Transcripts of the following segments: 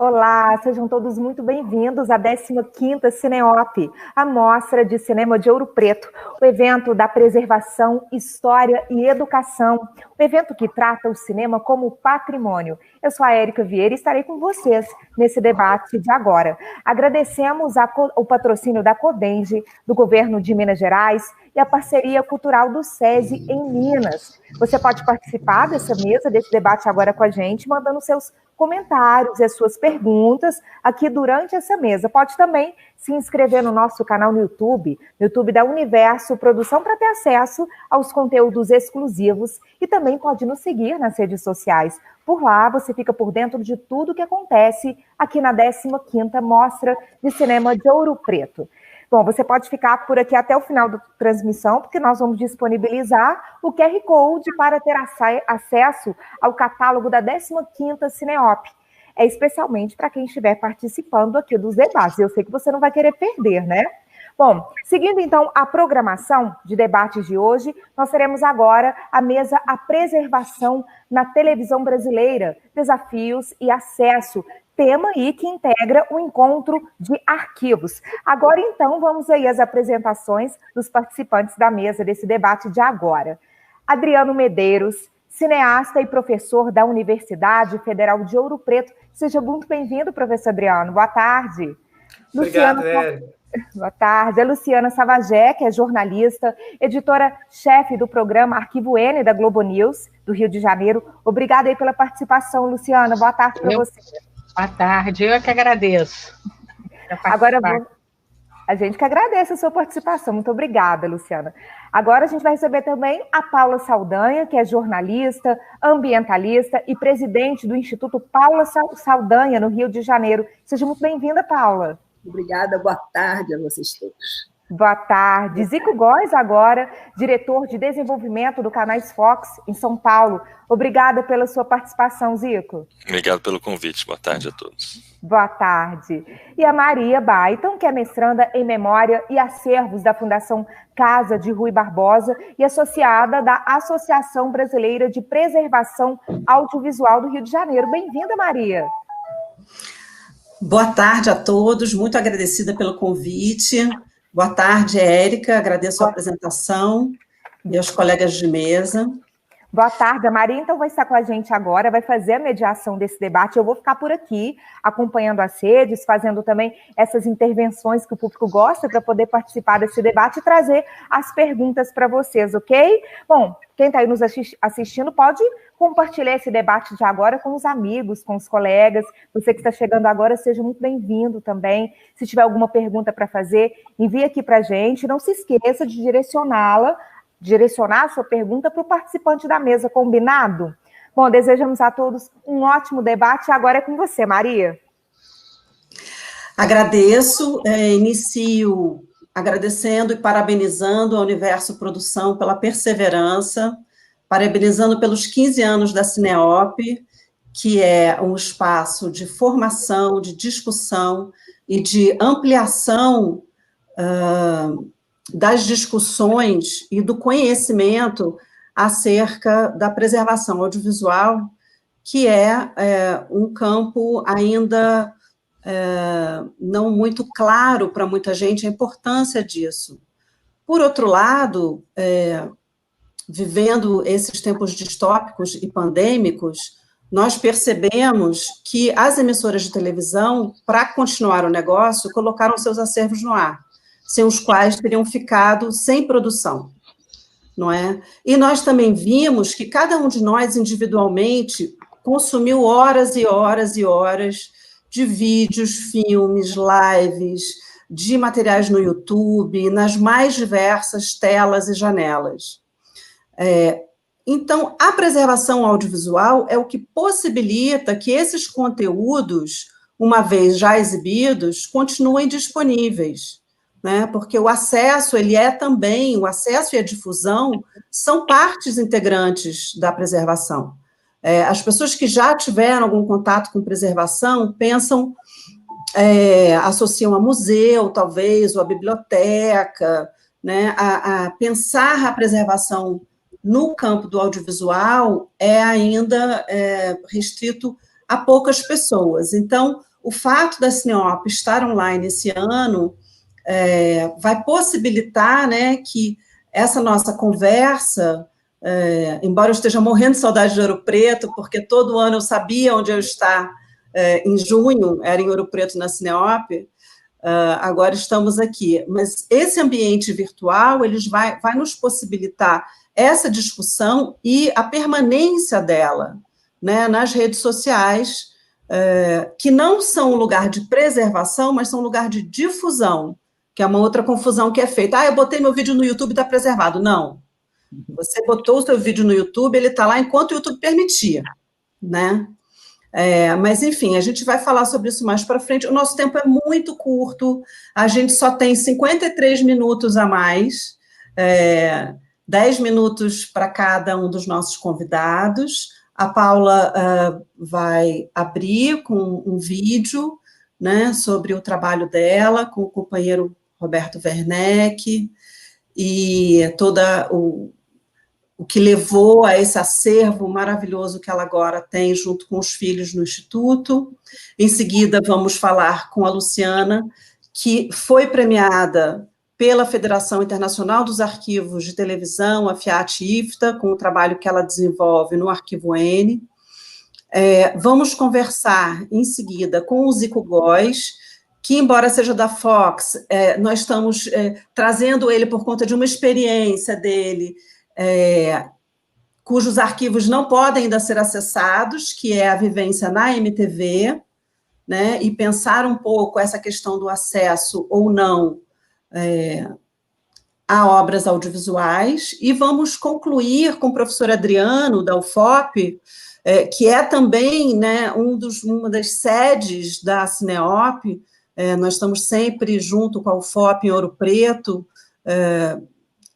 Olá, sejam todos muito bem-vindos à 15ª Cineop, a Mostra de Cinema de Ouro Preto, o evento da preservação, história e educação, o evento que trata o cinema como patrimônio. Eu sou a Érica Vieira e estarei com vocês nesse debate de agora. Agradecemos o patrocínio da Codenge, do Governo de Minas Gerais e a parceria cultural do SESI em Minas. Você pode participar dessa mesa, desse debate agora com a gente, mandando seus comentários e as suas perguntas aqui durante essa mesa. Pode também se inscrever no nosso canal no YouTube da Universo Produção, para ter acesso aos conteúdos exclusivos, e também pode nos seguir nas redes sociais. Por lá você fica por dentro de tudo que acontece aqui na 15ª Mostra de Cinema de Ouro Preto. Bom, você pode ficar por aqui até o final da transmissão, porque nós vamos disponibilizar o QR Code para ter acesso ao catálogo da 15ª Cineop. É especialmente para quem estiver participando aqui dos debates. Eu sei que você não vai querer perder, né? Bom, seguindo então a programação de debates de hoje, nós teremos agora a mesa A Preservação na Televisão Brasileira, Desafios e Acesso, tema aí que integra o encontro de arquivos. Agora, então, vamos aí às apresentações dos participantes da mesa desse debate de agora. Adriano Medeiros, cineasta e professor da Universidade Federal de Ouro Preto. Seja muito bem-vindo, professor Adriano. Boa tarde. Obrigado, Érica. Boa tarde. A Luciana Savagé, que é jornalista, editora-chefe do programa Arquivo N da Globo News, do Rio de Janeiro. Obrigada aí pela participação, Luciana. Boa tarde para você. Boa tarde, eu é que agradeço. Agora, a gente que agradece a sua participação. Muito obrigada, Luciana. Agora a gente vai receber também a Paula Saldanha, que é jornalista, ambientalista e presidente do Instituto Paula Saldanha, no Rio de Janeiro. Seja muito bem-vinda, Paula. Obrigada, boa tarde a vocês todos. Boa tarde. Zico Góes, agora, diretor de desenvolvimento do Canais Fox, em São Paulo. Obrigada pela sua participação, Zico. Obrigado pelo convite. Boa tarde a todos. Boa tarde. E a Maria Baiton, que é mestranda em Memória e Acervos da Fundação Casa de Rui Barbosa e associada da Associação Brasileira de Preservação Audiovisual do Rio de Janeiro. Bem-vinda, Maria. Boa tarde a todos, muito agradecida pelo convite. Boa tarde, Érica, agradeço a apresentação e aos colegas de mesa. Boa tarde, a Maria então vai estar com a gente agora, vai fazer a mediação desse debate. Eu vou ficar por aqui, acompanhando as redes, fazendo também essas intervenções que o público gosta para poder participar desse debate e trazer as perguntas para vocês, ok? Bom, quem está aí nos assistindo pode compartilhar esse debate de agora com os amigos, com os colegas. Você que está chegando agora, seja muito bem-vindo também. Se tiver alguma pergunta para fazer, envie aqui para a gente. Não se esqueça de direcionar a sua pergunta para o participante da mesa, combinado? Bom, desejamos a todos um ótimo debate. Agora é com você, Maria. Agradeço, inicio agradecendo e parabenizando a Universo Produção pela perseverança, parabenizando pelos 15 anos da Cineop, que é um espaço de formação, de discussão e de ampliação das discussões e do conhecimento acerca da preservação audiovisual, que é um campo ainda não muito claro para muita gente a importância disso. Por outro lado, vivendo esses tempos distópicos e pandêmicos, nós percebemos que as emissoras de televisão, para continuar o negócio, colocaram seus acervos no ar, sem os quais teriam ficado sem produção, não é? E nós também vimos que cada um de nós, individualmente, consumiu horas e horas e horas de vídeos, filmes, lives, de materiais no YouTube, nas mais diversas telas e janelas. Então, a preservação audiovisual é o que possibilita que esses conteúdos, uma vez já exibidos, continuem disponíveis, né? Porque o acesso, o acesso e a difusão são partes integrantes da preservação. As pessoas que já tiveram algum contato com preservação pensam, associam a museu, talvez, ou a biblioteca, né? A pensar a preservação no campo do audiovisual é ainda restrito a poucas pessoas. Então, o fato da Cineop estar online esse ano vai possibilitar, né, que essa nossa conversa, embora eu esteja morrendo de saudade de Ouro Preto, porque todo ano eu sabia onde eu ia estar em junho, era em Ouro Preto, na Cineop, agora estamos aqui. Mas esse ambiente virtual, ele vai nos possibilitar essa discussão e a permanência dela, né, nas redes sociais, que não são um lugar de preservação, mas são um lugar de difusão, que é uma outra confusão que é feita. Eu botei meu vídeo no YouTube, está preservado. Não. Você botou o seu vídeo no YouTube, ele está lá enquanto o YouTube permitia, né? Mas, enfim, a gente vai falar sobre isso mais para frente. O nosso tempo é muito curto, a gente só tem 53 minutos a mais, 10 minutos para cada um dos nossos convidados. A Paula vai abrir com um vídeo, né, sobre o trabalho dela, com o companheiro Roberto Werneck, e toda o que levou a esse acervo maravilhoso que ela agora tem junto com os filhos no Instituto. Em seguida, vamos falar com a Luciana, que foi premiada pela Federação Internacional dos Arquivos de Televisão, a FIAT-IFTA, com o trabalho que ela desenvolve no Arquivo N. Vamos conversar, em seguida, com o Zico Góes, que, embora seja da Fox, nós estamos trazendo ele por conta de uma experiência dele, cujos arquivos não podem ainda ser acessados, que é a vivência na MTV, né, e pensar um pouco essa questão do acesso ou não a obras audiovisuais, e vamos concluir com o professor Adriano, da UFOP, que é também, né, uma das sedes da Cineop. Nós estamos sempre junto com a UFOP em Ouro Preto,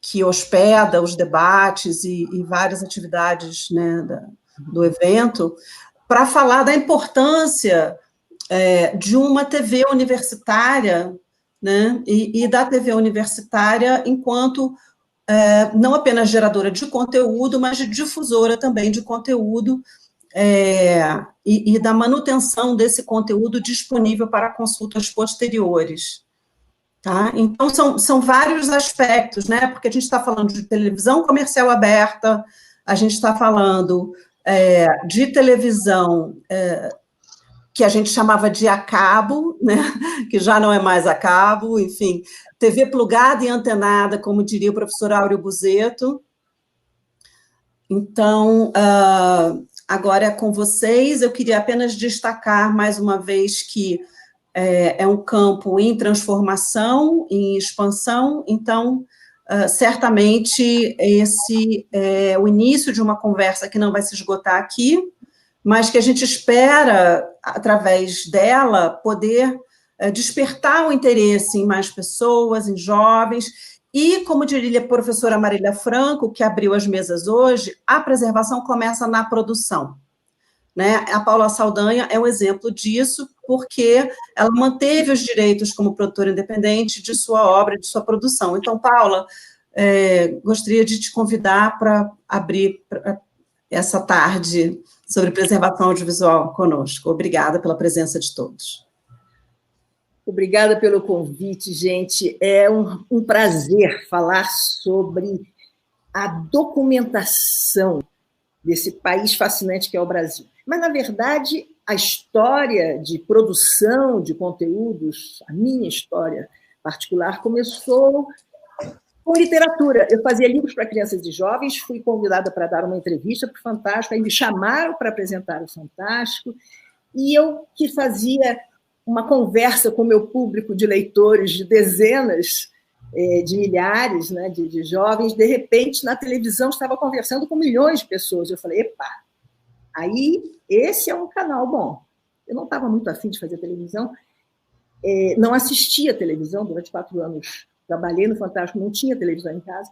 que hospeda os debates e várias atividades, né, do evento, para falar da importância de uma TV universitária, né, e da TV universitária enquanto não apenas geradora de conteúdo, mas de difusora também de conteúdo, e da manutenção desse conteúdo disponível para consultas posteriores. Tá? Então, são vários aspectos, né? Porque a gente está falando de televisão comercial aberta, a gente está falando de televisão que a gente chamava de a cabo, né? Que já não é mais a cabo, enfim, TV plugada e antenada, como diria o professor Áureo Buzetto. Então, agora é com vocês. Eu queria apenas destacar, mais uma vez, que é um campo em transformação, em expansão, então, certamente, esse é o início de uma conversa que não vai se esgotar aqui, mas que a gente espera, através dela, poder despertar o interesse em mais pessoas, em jovens, e, como diria a professora Marília Franco, que abriu as mesas hoje, a preservação começa na produção. Né? A Paula Saldanha é um exemplo disso, porque ela manteve os direitos como produtora independente de sua obra, de sua produção. Então, Paula, gostaria de te convidar para abrir essa tarde sobre preservação audiovisual conosco. Obrigada pela presença de todos. Obrigada pelo convite, gente. É um prazer falar sobre a documentação desse país fascinante que é o Brasil. Mas, na verdade, a história de produção de conteúdos, a minha história particular, começou com literatura. Eu fazia livros para crianças e jovens, fui convidada para dar uma entrevista para o Fantástico, aí me chamaram para apresentar o Fantástico, e eu que fazia uma conversa com o meu público de leitores, de dezenas de milhares, né, de jovens, de repente, na televisão, estava conversando com milhões de pessoas. Eu falei, epa, aí esse é um canal bom. Eu não estava muito afim de fazer televisão, não assistia televisão durante 4 anos. Trabalhei no Fantástico, não tinha televisão em casa,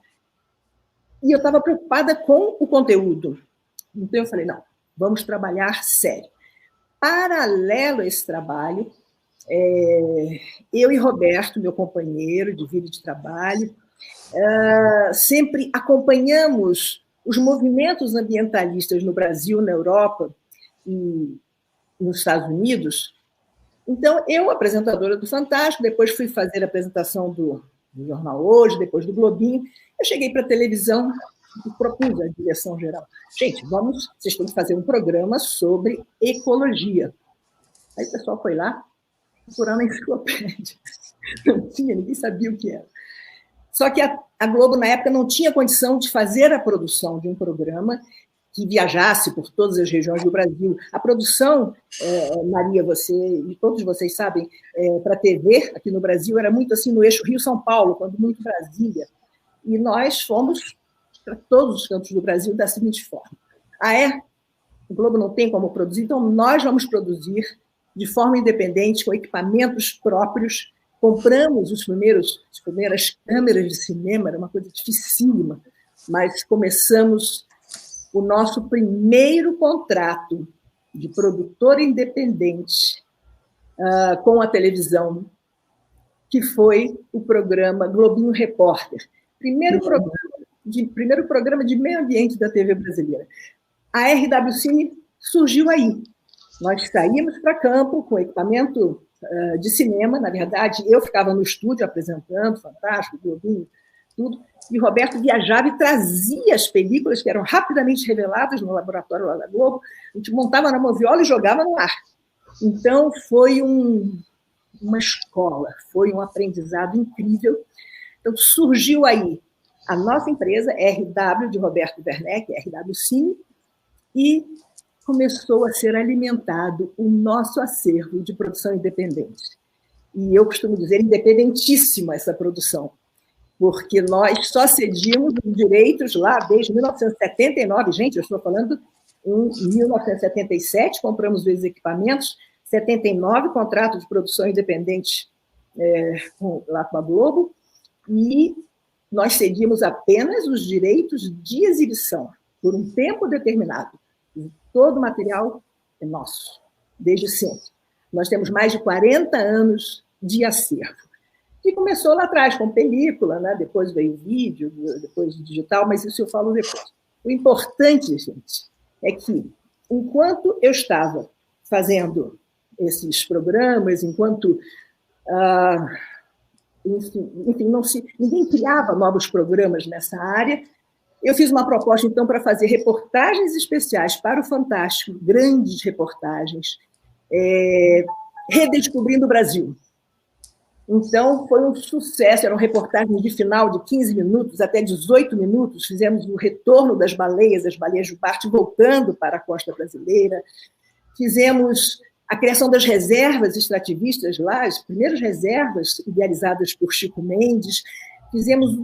e eu estava preocupada com o conteúdo. Então eu falei, não, vamos trabalhar sério. Paralelo a esse trabalho, eu e Roberto, meu companheiro de vida e de trabalho, sempre acompanhamos os movimentos ambientalistas no Brasil, na Europa e nos Estados Unidos, Então, eu, apresentadora do Fantástico, depois fui fazer a apresentação do Jornal Hoje, depois do Globinho, eu cheguei para a televisão e propus à direção geral. Gente, vocês têm que fazer um programa sobre ecologia. Aí o pessoal foi lá, procurando a enciclopédia. Não tinha, ninguém sabia o que era. Só que a Globo, na época, não tinha condição de fazer a produção de um programa que viajasse por todas as regiões do Brasil. A produção, Maria, você e todos vocês sabem, para a TV aqui no Brasil era muito assim no eixo Rio-São Paulo, quando muito Brasília. E nós fomos para todos os cantos do Brasil da seguinte forma. O Globo não tem como produzir, então nós vamos produzir de forma independente, com equipamentos próprios. Compramos as primeiras câmeras de cinema, era uma coisa dificílima, mas começamos o nosso primeiro contrato de produtor independente com a televisão, que foi o programa Globinho Repórter. Primeiro programa de meio ambiente da TV brasileira. A RW Cine surgiu aí. Nós saímos para campo com equipamento de cinema, na verdade, eu ficava no estúdio apresentando, Fantástico, Globinho, tudo, e Roberto viajava e trazia as películas que eram rapidamente reveladas no laboratório lá da Globo, a gente montava na moviola e jogava no ar. Então, foi uma escola, foi um aprendizado incrível. Então, surgiu aí a nossa empresa, RW, de Roberto Werneck, RW Cine, e começou a ser alimentado o nosso acervo de produção independente. E eu costumo dizer independentíssima essa produção, porque nós só cedíamos os direitos lá desde 1979. Gente, eu estou falando em 1977, compramos os equipamentos, 79, contrato de produção independente lá com a Globo, e nós cedíamos apenas os direitos de exibição, por um tempo determinado. Todo o material é nosso, desde sempre. Nós temos mais de 40 anos de acervo. Que começou lá atrás com película, né? Depois veio vídeo, depois digital, mas isso eu falo depois. O importante, gente, é que, enquanto eu estava fazendo esses programas, enquanto ninguém criava novos programas nessa área, eu fiz uma proposta, então, para fazer reportagens especiais para o Fantástico, grandes reportagens, redescobrindo o Brasil. Então, foi um sucesso, eram reportagens de final de 15 minutos até 18 minutos, fizemos o retorno das baleias jubarte voltando para a costa brasileira, fizemos a criação das reservas extrativistas lá, as primeiras reservas idealizadas por Chico Mendes, fizemos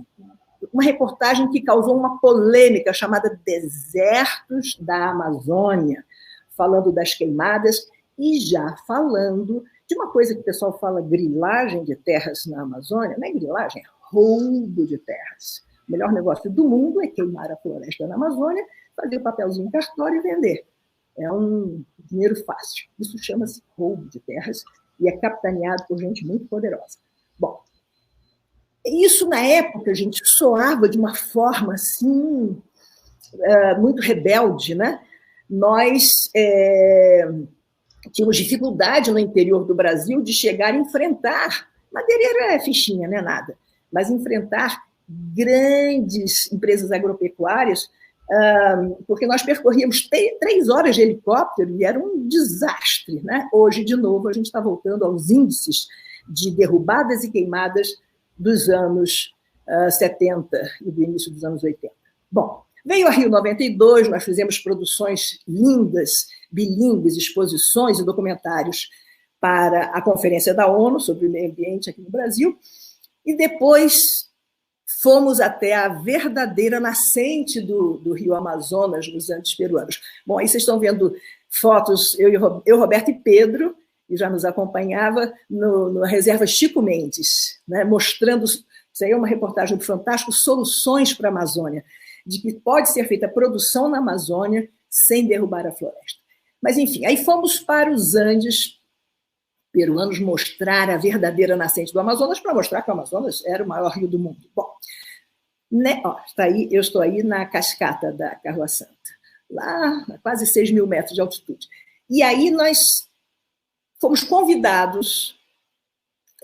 uma reportagem que causou uma polêmica chamada Desertos da Amazônia, falando das queimadas e já falando de uma coisa que o pessoal fala grilagem de terras na Amazônia. Não é grilagem, é roubo de terras. O melhor negócio do mundo é queimar a floresta na Amazônia, fazer o papelzinho em cartório e vender. É um dinheiro fácil. Isso chama-se roubo de terras e é capitaneado por gente muito poderosa. Bom, isso, na época, a gente soava de uma forma assim, muito rebelde, né? Nós tínhamos dificuldade no interior do Brasil de chegar a enfrentar, madeireira é fichinha, não é nada, mas enfrentar grandes empresas agropecuárias, porque nós percorríamos 3 horas de helicóptero e era um desastre, né? Hoje, de novo, a gente está voltando aos índices de derrubadas e queimadas dos anos 70 e do início dos anos 80. Bom, veio a Rio 92, nós fizemos produções lindas, bilíngues, exposições e documentários para a Conferência da ONU sobre o Meio Ambiente aqui no Brasil, e depois fomos até a verdadeira nascente do Rio Amazonas, nos Andes peruanos. Bom, aí vocês estão vendo fotos, eu, Roberto e Pedro, e já nos acompanhava na reserva Chico Mendes, né, mostrando, isso aí é uma reportagem do Fantástico, soluções para a Amazônia, de que pode ser feita produção na Amazônia sem derrubar a floresta. Mas, enfim, aí fomos para os Andes peruanos mostrar a verdadeira nascente do Amazonas, para mostrar que o Amazonas era o maior rio do mundo. Bom, né, eu estou aí na cascata da Carua Santa, lá a quase 6.000 metros de altitude. E aí nós fomos convidados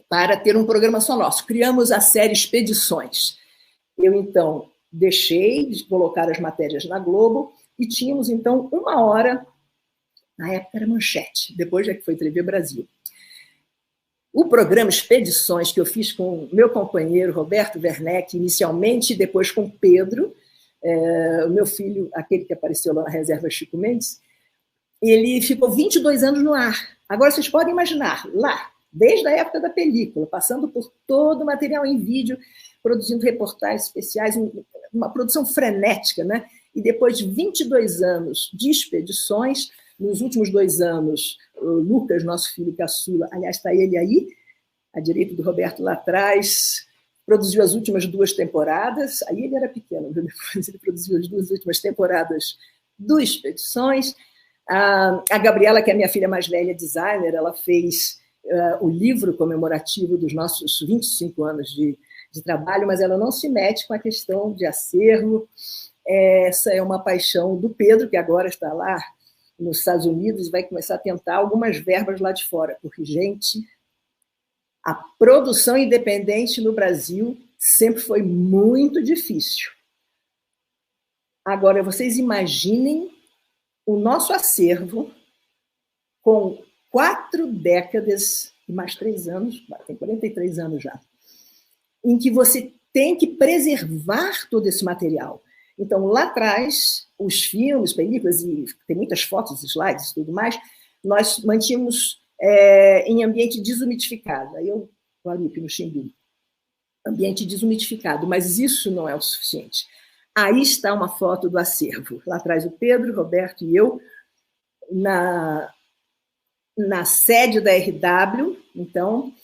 para ter um programa só nosso. Criamos a série Expedições. Eu, então, deixei de colocar as matérias na Globo e tínhamos, então, 1 hora, na época era Manchete, depois é que foi TV Brasil. O programa Expedições, que eu fiz com meu companheiro Roberto Werneck, inicialmente, e depois com Pedro, o meu filho, aquele que apareceu lá na reserva Chico Mendes, ele ficou 22 anos no ar. Agora, vocês podem imaginar, lá, desde a época da película, passando por todo o material em vídeo, produzindo reportagens especiais, uma produção frenética, né? E depois de 22 anos de expedições, nos últimos 2 anos, o Lucas, nosso filho caçula, aliás, está ele aí, à direita do Roberto lá atrás, produziu as últimas 2 temporadas, aí ele era pequeno, depois ele produziu as 2 últimas temporadas do Expedições. A Gabriela, que é a minha filha mais velha, designer, ela fez o livro comemorativo dos nossos 25 anos de trabalho, mas ela não se mete com a questão de acervo. Essa é uma paixão do Pedro, que agora está lá nos Estados Unidos e vai começar a tentar algumas verbas lá de fora, porque, gente, a produção independente no Brasil sempre foi muito difícil. Agora, vocês imaginem o nosso acervo com 4 décadas e mais 3 anos, tem 43 anos já, em que você tem que preservar todo esse material. Então, lá atrás, os filmes, películas, e tem muitas fotos, slides e tudo mais, nós mantínhamos em ambiente desumidificado. Aí eu, Guaripe, no Xingu, ambiente desumidificado, mas isso não é o suficiente. Aí está uma foto do acervo. Lá atrás o Pedro, Roberto e eu, na sede da RW. Então,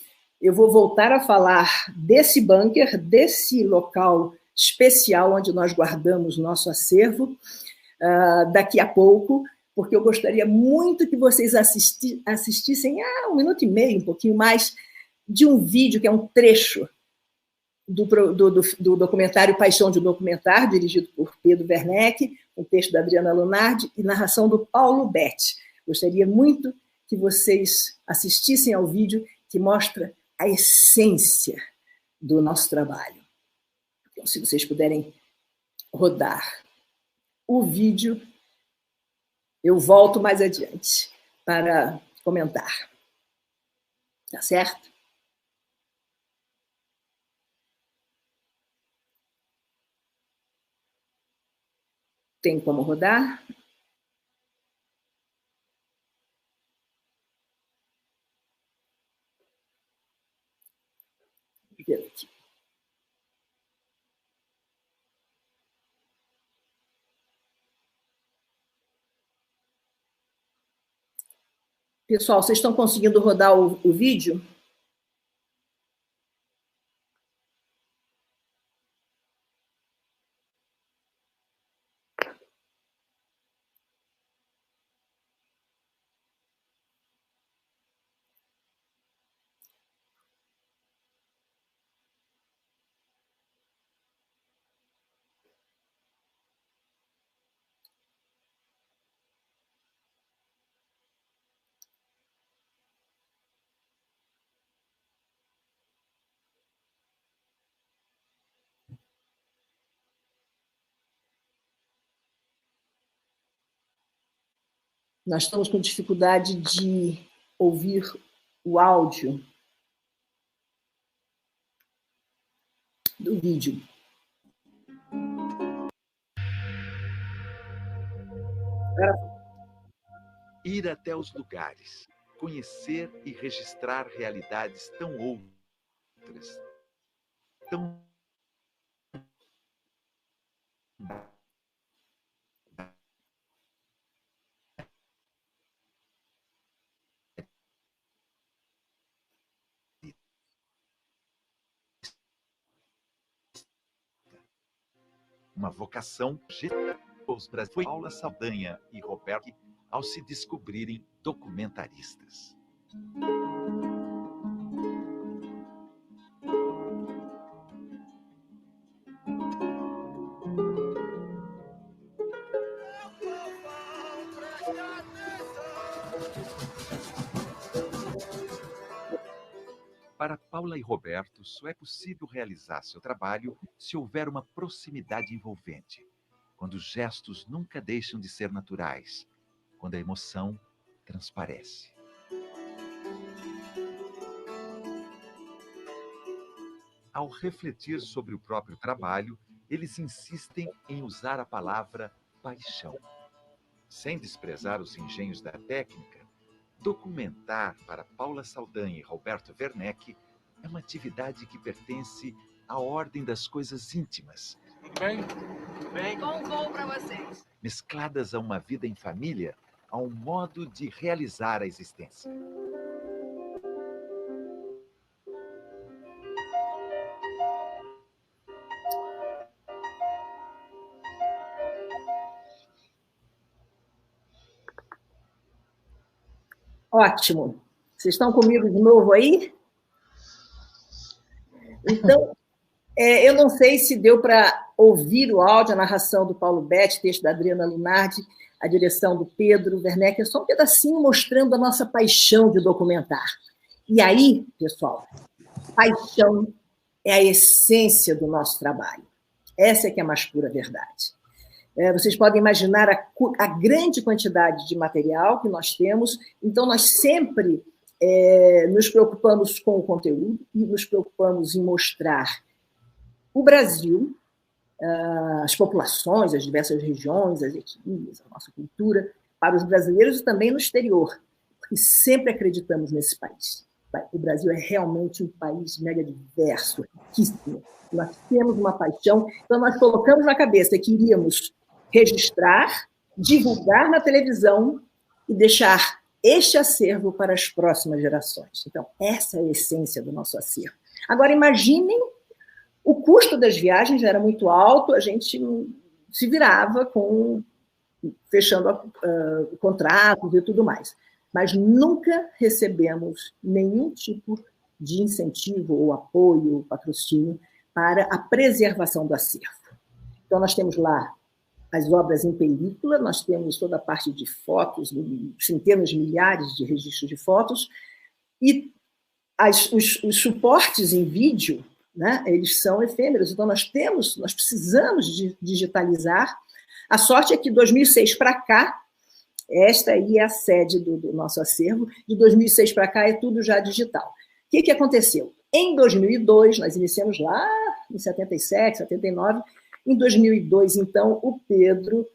eu vou voltar a falar desse bunker, desse local especial onde nós guardamos nosso acervo, daqui a pouco, porque eu gostaria muito que vocês assistissem 1 minuto e meio, um pouquinho mais, de um vídeo que é um trecho do documentário Paixão de Documentar, dirigido por Pedro Werneck, um texto da Adriana Lunardi e narração do Paulo Betti. Gostaria muito que vocês assistissem ao vídeo que mostra a essência do nosso trabalho. Então, se vocês puderem rodar o vídeo, eu volto mais adiante para comentar. Tá certo? Tem como rodar? Vou ver aqui. Pessoal, vocês estão conseguindo rodar o vídeo? Nós estamos com dificuldade de ouvir o áudio do vídeo. Ir até os lugares, conhecer e registrar realidades tão outras, tão uma vocação. Os brasileiros foi Paula Saldanha e Roberto ao se descobrirem documentaristas. Para Paula e Roberto, só é possível realizar seu trabalho se houver uma proximidade envolvente, quando os gestos nunca deixam de ser naturais, quando a emoção transparece. Ao refletir sobre o próprio trabalho, eles insistem em usar a palavra paixão. Sem desprezar os engenhos da técnica, documentar para Paula Saldanha e Roberto Werneck é uma atividade que pertence à ordem das coisas íntimas. Bem. Bom voo para vocês. Mescladas a uma vida em família, a um modo de realizar a existência. Ótimo. Vocês estão comigo de novo aí? Então, eu não sei se deu para ouvir o áudio, a narração do Paulo Betti, texto da Adriana Lunardi, a direção do Pedro Werneck, é só um pedacinho mostrando a nossa paixão de documentar. E aí, pessoal, paixão é a essência do nosso trabalho. Essa é que é a mais pura verdade. Vocês podem imaginar a grande quantidade de material que nós temos, então nós sempre nos preocupamos com o conteúdo e nos preocupamos em mostrar o Brasil, as populações, as diversas regiões, as etnias, a nossa cultura, para os brasileiros e também no exterior, porque sempre acreditamos nesse país. O Brasil é realmente um país mega diverso, riquíssimo. Nós temos uma paixão, então nós colocamos na cabeça que iríamos registrar, divulgar na televisão e deixar este acervo para as próximas gerações. Então, essa é a essência do nosso acervo. Agora, imaginem, o custo das viagens era muito alto, a gente se virava fechando contratos e tudo mais, mas nunca recebemos nenhum tipo de incentivo ou apoio, ou patrocínio para a preservação do acervo. Então, nós temos lá as obras em película, nós temos toda a parte de fotos, centenas de milhares de registros de fotos, e os suportes em vídeo, né, eles são efêmeros, então nós precisamos digitalizar. A sorte é que de 2006 para cá, esta aí é a sede do nosso acervo, de 2006 para cá é tudo já digital. O que aconteceu? Em 2002, nós iniciamos lá em 77, 79, em 2002, então, o Pedro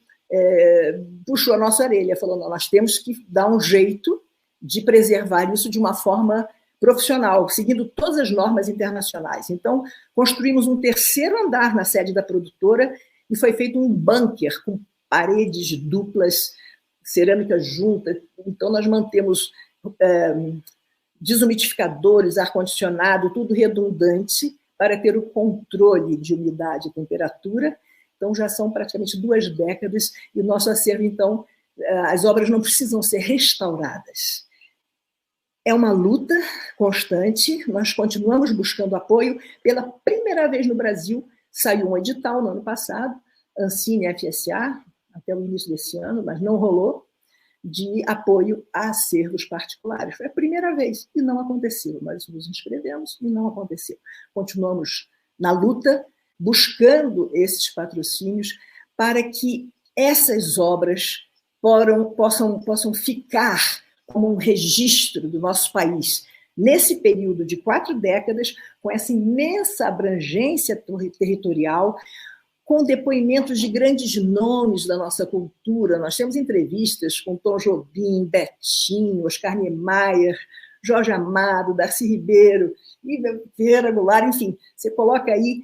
puxou a nossa orelha, falou, não, nós temos que dar um jeito de preservar isso de uma forma profissional, seguindo todas as normas internacionais. Então, construímos um terceiro andar na sede da produtora e foi feito um bunker com paredes duplas, cerâmica junta. Então, nós mantemos desumidificadores, ar-condicionado, tudo redundante, para ter o controle de umidade e temperatura. Então, já são praticamente 2 décadas, e o nosso acervo, então, as obras não precisam ser restauradas. É uma luta constante, nós continuamos buscando apoio. Pela primeira vez no Brasil, saiu um edital no ano passado, Ancine FSA, até o início desse ano, mas não rolou, de apoio a acervos particulares. Foi a primeira vez e não aconteceu. Nós nos inscrevemos e não aconteceu. Continuamos na luta, buscando esses patrocínios para que essas obras possam ficar como um registro do nosso país, nesse período de 4 décadas, com essa imensa abrangência territorial, com depoimentos de grandes nomes da nossa cultura. Nós temos entrevistas com Tom Jobim, Betinho, Oscar Niemeyer, Jorge Amado, Darcy Ribeiro, Ida Ferreira Goulart, enfim, você coloca aí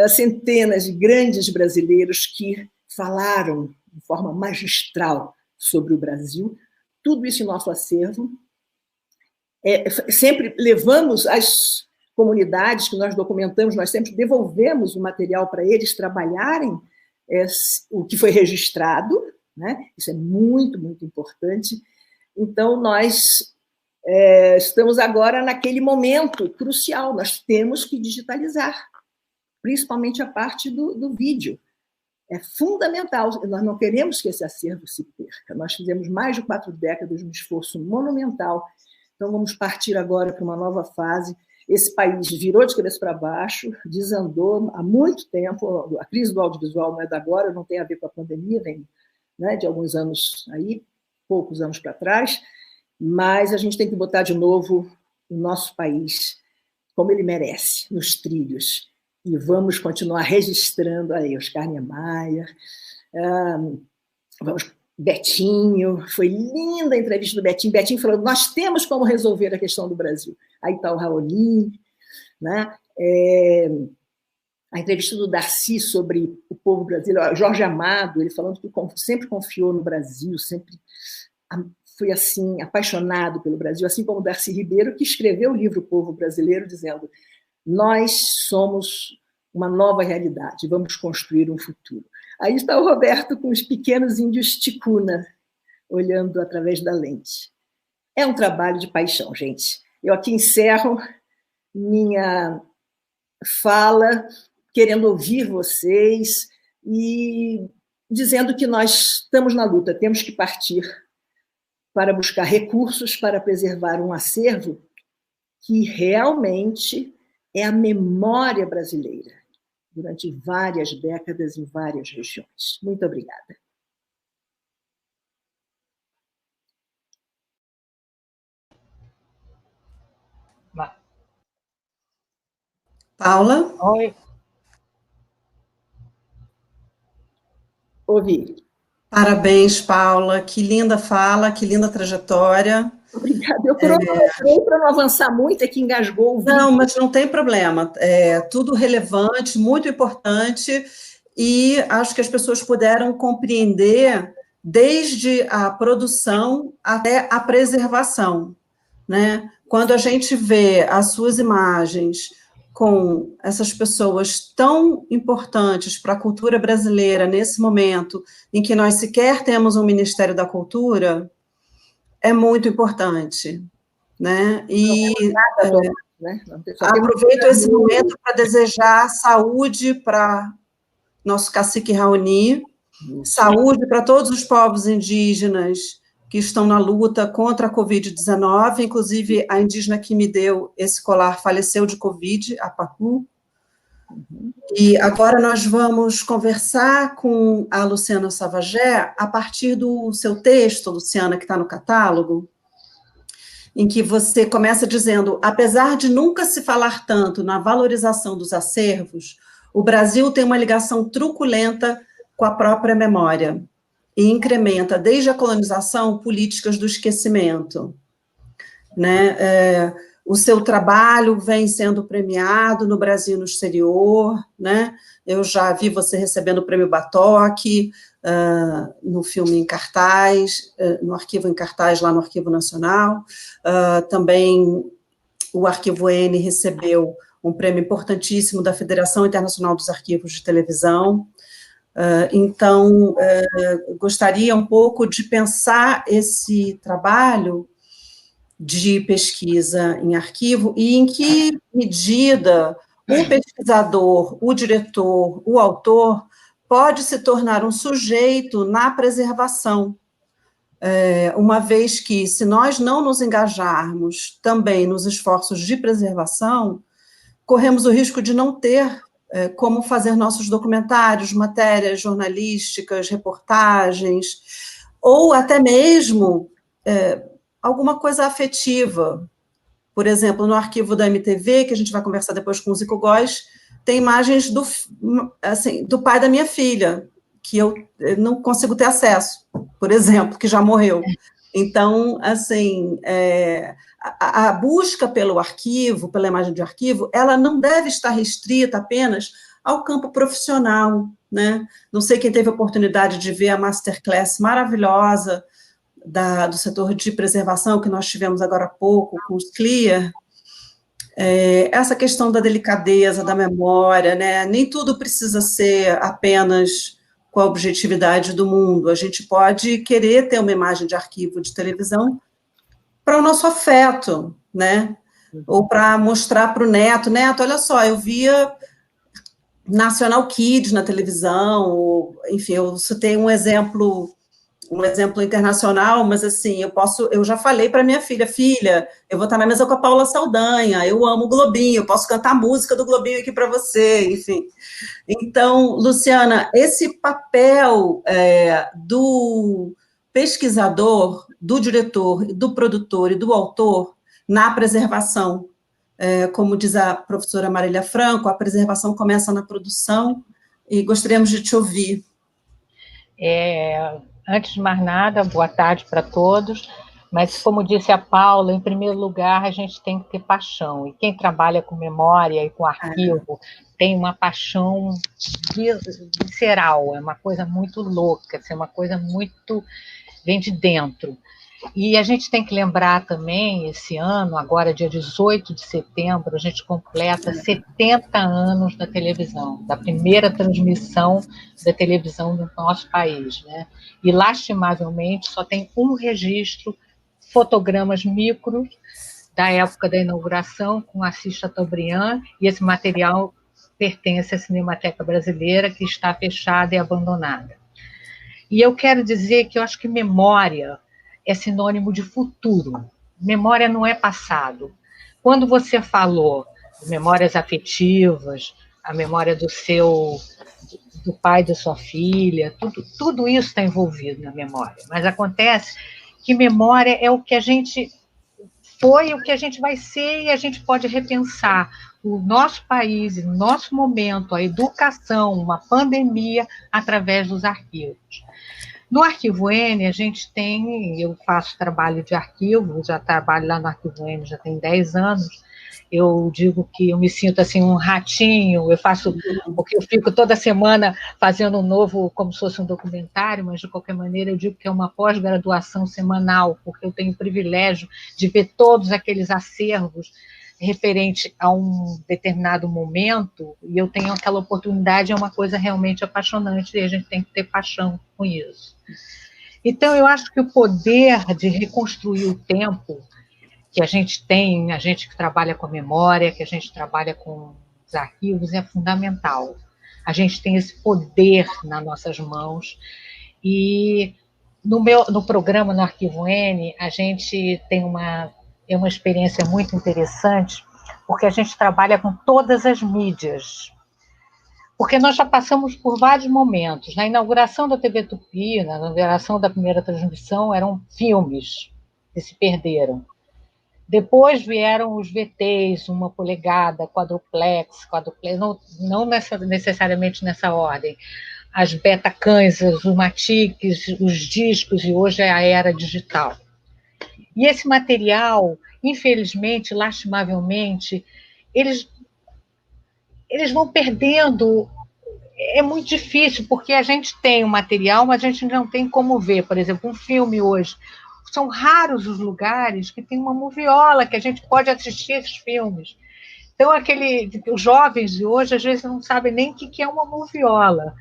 centenas de grandes brasileiros que falaram de forma magistral sobre o Brasil. Tudo isso em nosso acervo. Sempre levamos as comunidades que nós documentamos, nós sempre devolvemos o material para eles trabalharem o que foi registrado, né? Isso é muito, muito importante. Então, nós estamos agora naquele momento crucial, nós temos que digitalizar, principalmente a parte do vídeo. É fundamental, nós não queremos que esse acervo se perca. Nós fizemos mais de 4 décadas de um esforço monumental, então vamos partir agora para uma nova fase Esse país virou de cabeça para baixo, desandou há muito tempo. A crise do audiovisual não é da agora, não tem a ver com a pandemia, vem, né, de alguns anos aí, poucos anos para trás, mas a gente tem que botar de novo o nosso país como ele merece, nos trilhos. E vamos continuar registrando aí Oscar Niemeyer, Betinho, foi linda a entrevista do Betinho. Betinho falando, nós temos como resolver a questão do Brasil. Aí está o Raoni, né? A entrevista do Darcy sobre o povo brasileiro, Jorge Amado, ele falando que sempre confiou no Brasil, sempre foi assim, apaixonado pelo Brasil, assim como o Darcy Ribeiro, que escreveu o livro O Povo Brasileiro, dizendo, nós somos uma nova realidade, vamos construir um futuro. Aí está o Roberto com os pequenos índios ticuna, olhando através da lente. É um trabalho de paixão, gente. Eu aqui encerro minha fala, querendo ouvir vocês e dizendo que nós estamos na luta, temos que partir para buscar recursos para preservar um acervo que realmente é a memória brasileira, durante várias décadas em várias regiões. Muito obrigada. Paula? Oi. Ouvi. Parabéns, Paula. Que linda fala, que linda trajetória. Obrigada. Eu cronometrei para não avançar muito, é que engasgou o vídeo. Não, mas não tem problema. É tudo relevante, muito importante, e acho que as pessoas puderam compreender desde a produção até a preservação, né? Quando a gente vê as suas imagens com essas pessoas tão importantes para a cultura brasileira nesse momento em que nós sequer temos um Ministério da Cultura, é muito importante, né? E aproveito esse momento para desejar saúde para nosso cacique Raoni, saúde para todos os povos indígenas que estão na luta contra a Covid-19, inclusive a indígena que me deu esse colar faleceu de Covid, a Pacu. E agora nós vamos conversar com a Luciana Savagé a partir do seu texto, Luciana, que está no catálogo, em que você começa dizendo, apesar de nunca se falar tanto na valorização dos acervos, o Brasil tem uma ligação truculenta com a própria memória e incrementa, desde a colonização, políticas do esquecimento, né? O seu trabalho vem sendo premiado no Brasil e no exterior, né? Eu já vi você recebendo o Prêmio Batoque, no filme em cartaz, no arquivo em cartaz, lá no Arquivo Nacional. Também o Arquivo N recebeu um prêmio importantíssimo da Federação Internacional dos Arquivos de Televisão. Então, gostaria um pouco de pensar esse trabalho de pesquisa em arquivo e em que medida o pesquisador, o diretor, o autor pode se tornar um sujeito na preservação, uma vez que, se nós não nos engajarmos também nos esforços de preservação, corremos o risco de não ter como fazer nossos documentários, matérias jornalísticas, reportagens, ou até mesmo alguma coisa afetiva. Por exemplo, no arquivo da MTV, que a gente vai conversar depois com o Zico Góes, tem imagens do pai da minha filha, que eu não consigo ter acesso, por exemplo, que já morreu. Então, assim, a busca pelo arquivo, pela imagem de arquivo, ela não deve estar restrita apenas ao campo profissional, né? Não sei quem teve a oportunidade de ver a masterclass maravilhosa do setor de preservação que nós tivemos agora há pouco com os CLIA, essa questão da delicadeza, da memória, né? Nem tudo precisa ser apenas com a objetividade do mundo, a gente pode querer ter uma imagem de arquivo de televisão para o nosso afeto, né? Ou para mostrar para o neto, olha só, eu via National Kids na televisão, ou, enfim, eu citei um exemplo um exemplo internacional, mas assim, eu já falei para minha filha, eu vou estar na mesa com a Paula Saldanha, eu amo o Globinho, eu posso cantar a música do Globinho aqui para você, enfim. Então, Luciana, esse papel do pesquisador, do diretor, do produtor e do autor na preservação, como diz a professora Marília Franco, a preservação começa na produção, e gostaríamos de te ouvir. Antes de mais nada, boa tarde para todos, mas como disse a Paula, em primeiro lugar, a gente tem que ter paixão, e quem trabalha com memória e com arquivo tem uma paixão visceral, é uma coisa muito louca, é uma coisa muito... vem de dentro. E a gente tem que lembrar também, esse ano, agora dia 18 de setembro, a gente completa 70 anos da televisão, da primeira transmissão da televisão no nosso país, né? E, lastimavelmente, só tem um registro, fotogramas micros, da época da inauguração, com Assis Chateaubriand, e esse material pertence à Cinemateca Brasileira, que está fechada e abandonada. E eu quero dizer que eu acho que memória é sinônimo de futuro. Memória não é passado. Quando você falou de memórias afetivas, a memória do pai da sua filha, tudo isso está envolvido na memória. Mas acontece que memória é o que a gente foi, o que a gente vai ser, e a gente pode repensar o nosso país, o nosso momento, a educação, uma pandemia, através dos arquivos. No Arquivo N, a gente eu faço trabalho de arquivo, já trabalho lá no Arquivo N já tem 10 anos, eu digo que eu me sinto assim um ratinho, porque eu fico toda semana fazendo um novo, como se fosse um documentário, mas de qualquer maneira eu digo que é uma pós-graduação semanal, porque eu tenho o privilégio de ver todos aqueles acervos referente a um determinado momento, e eu tenho aquela oportunidade, é uma coisa realmente apaixonante, e a gente tem que ter paixão com isso. Então, eu acho que o poder de reconstruir o tempo que a gente tem, a gente que trabalha com a memória, que a gente trabalha com os arquivos, é fundamental. A gente tem esse poder nas nossas mãos, e no programa, no Arquivo N, a gente tem uma experiência muito interessante, porque a gente trabalha com todas as mídias. Porque nós já passamos por vários momentos. Na inauguração da TV Tupi, na inauguração da primeira transmissão, eram filmes que se perderam. Depois vieram os VTs, 1 polegada, quadruplex, não necessariamente nessa ordem. As Betacãs, os Matics, os discos, e hoje é a era digital. E esse material, infelizmente, lastimavelmente, eles vão perdendo. É muito difícil, porque a gente tem o material, mas a gente não tem como ver. Por exemplo, um filme hoje. São raros os lugares que tem uma moviola, que a gente pode assistir esses filmes. Então, os jovens de hoje, às vezes, não sabem nem o que é uma moviola.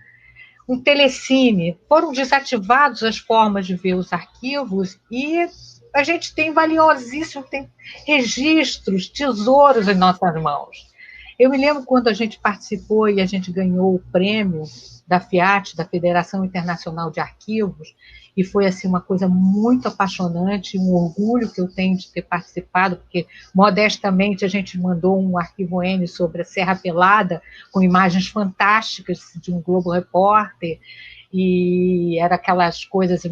Um telecine. Foram desativadas as formas de ver os arquivos, e a gente tem valiosíssimo, tem registros, tesouros em nossas mãos. Eu me lembro quando a gente participou e a gente ganhou o prêmio da FIAT, da Federação Internacional de Arquivos, e foi assim, uma coisa muito apaixonante, um orgulho que eu tenho de ter participado, porque, modestamente, a gente mandou um Arquivo N sobre a Serra Pelada, com imagens fantásticas de um Globo Repórter, e era aquelas coisas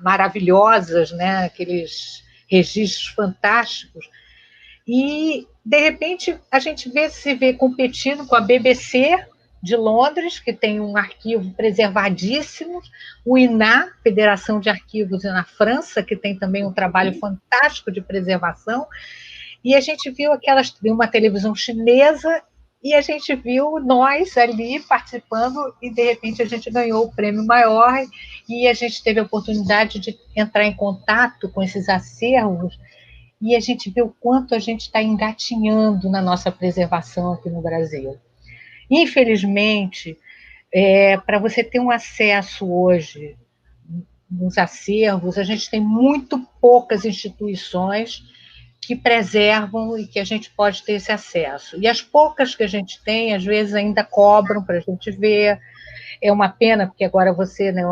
maravilhosas, né? Aqueles registros fantásticos, e, de repente, a gente se vê competindo com a BBC de Londres, que tem um arquivo preservadíssimo, o INA, Federação de Arquivos na França, que tem também um trabalho fantástico de preservação, e a gente viu uma televisão chinesa, e a gente viu nós ali participando, e de repente a gente ganhou o prêmio maior, e a gente teve a oportunidade de entrar em contato com esses acervos, e a gente vê o quanto a gente está engatinhando na nossa preservação aqui no Brasil. Infelizmente, para você ter um acesso hoje nos acervos, a gente tem muito poucas instituições que preservam e que a gente pode ter esse acesso. E as poucas que a gente tem, às vezes, ainda cobram para a gente ver. É uma pena, porque agora você, né,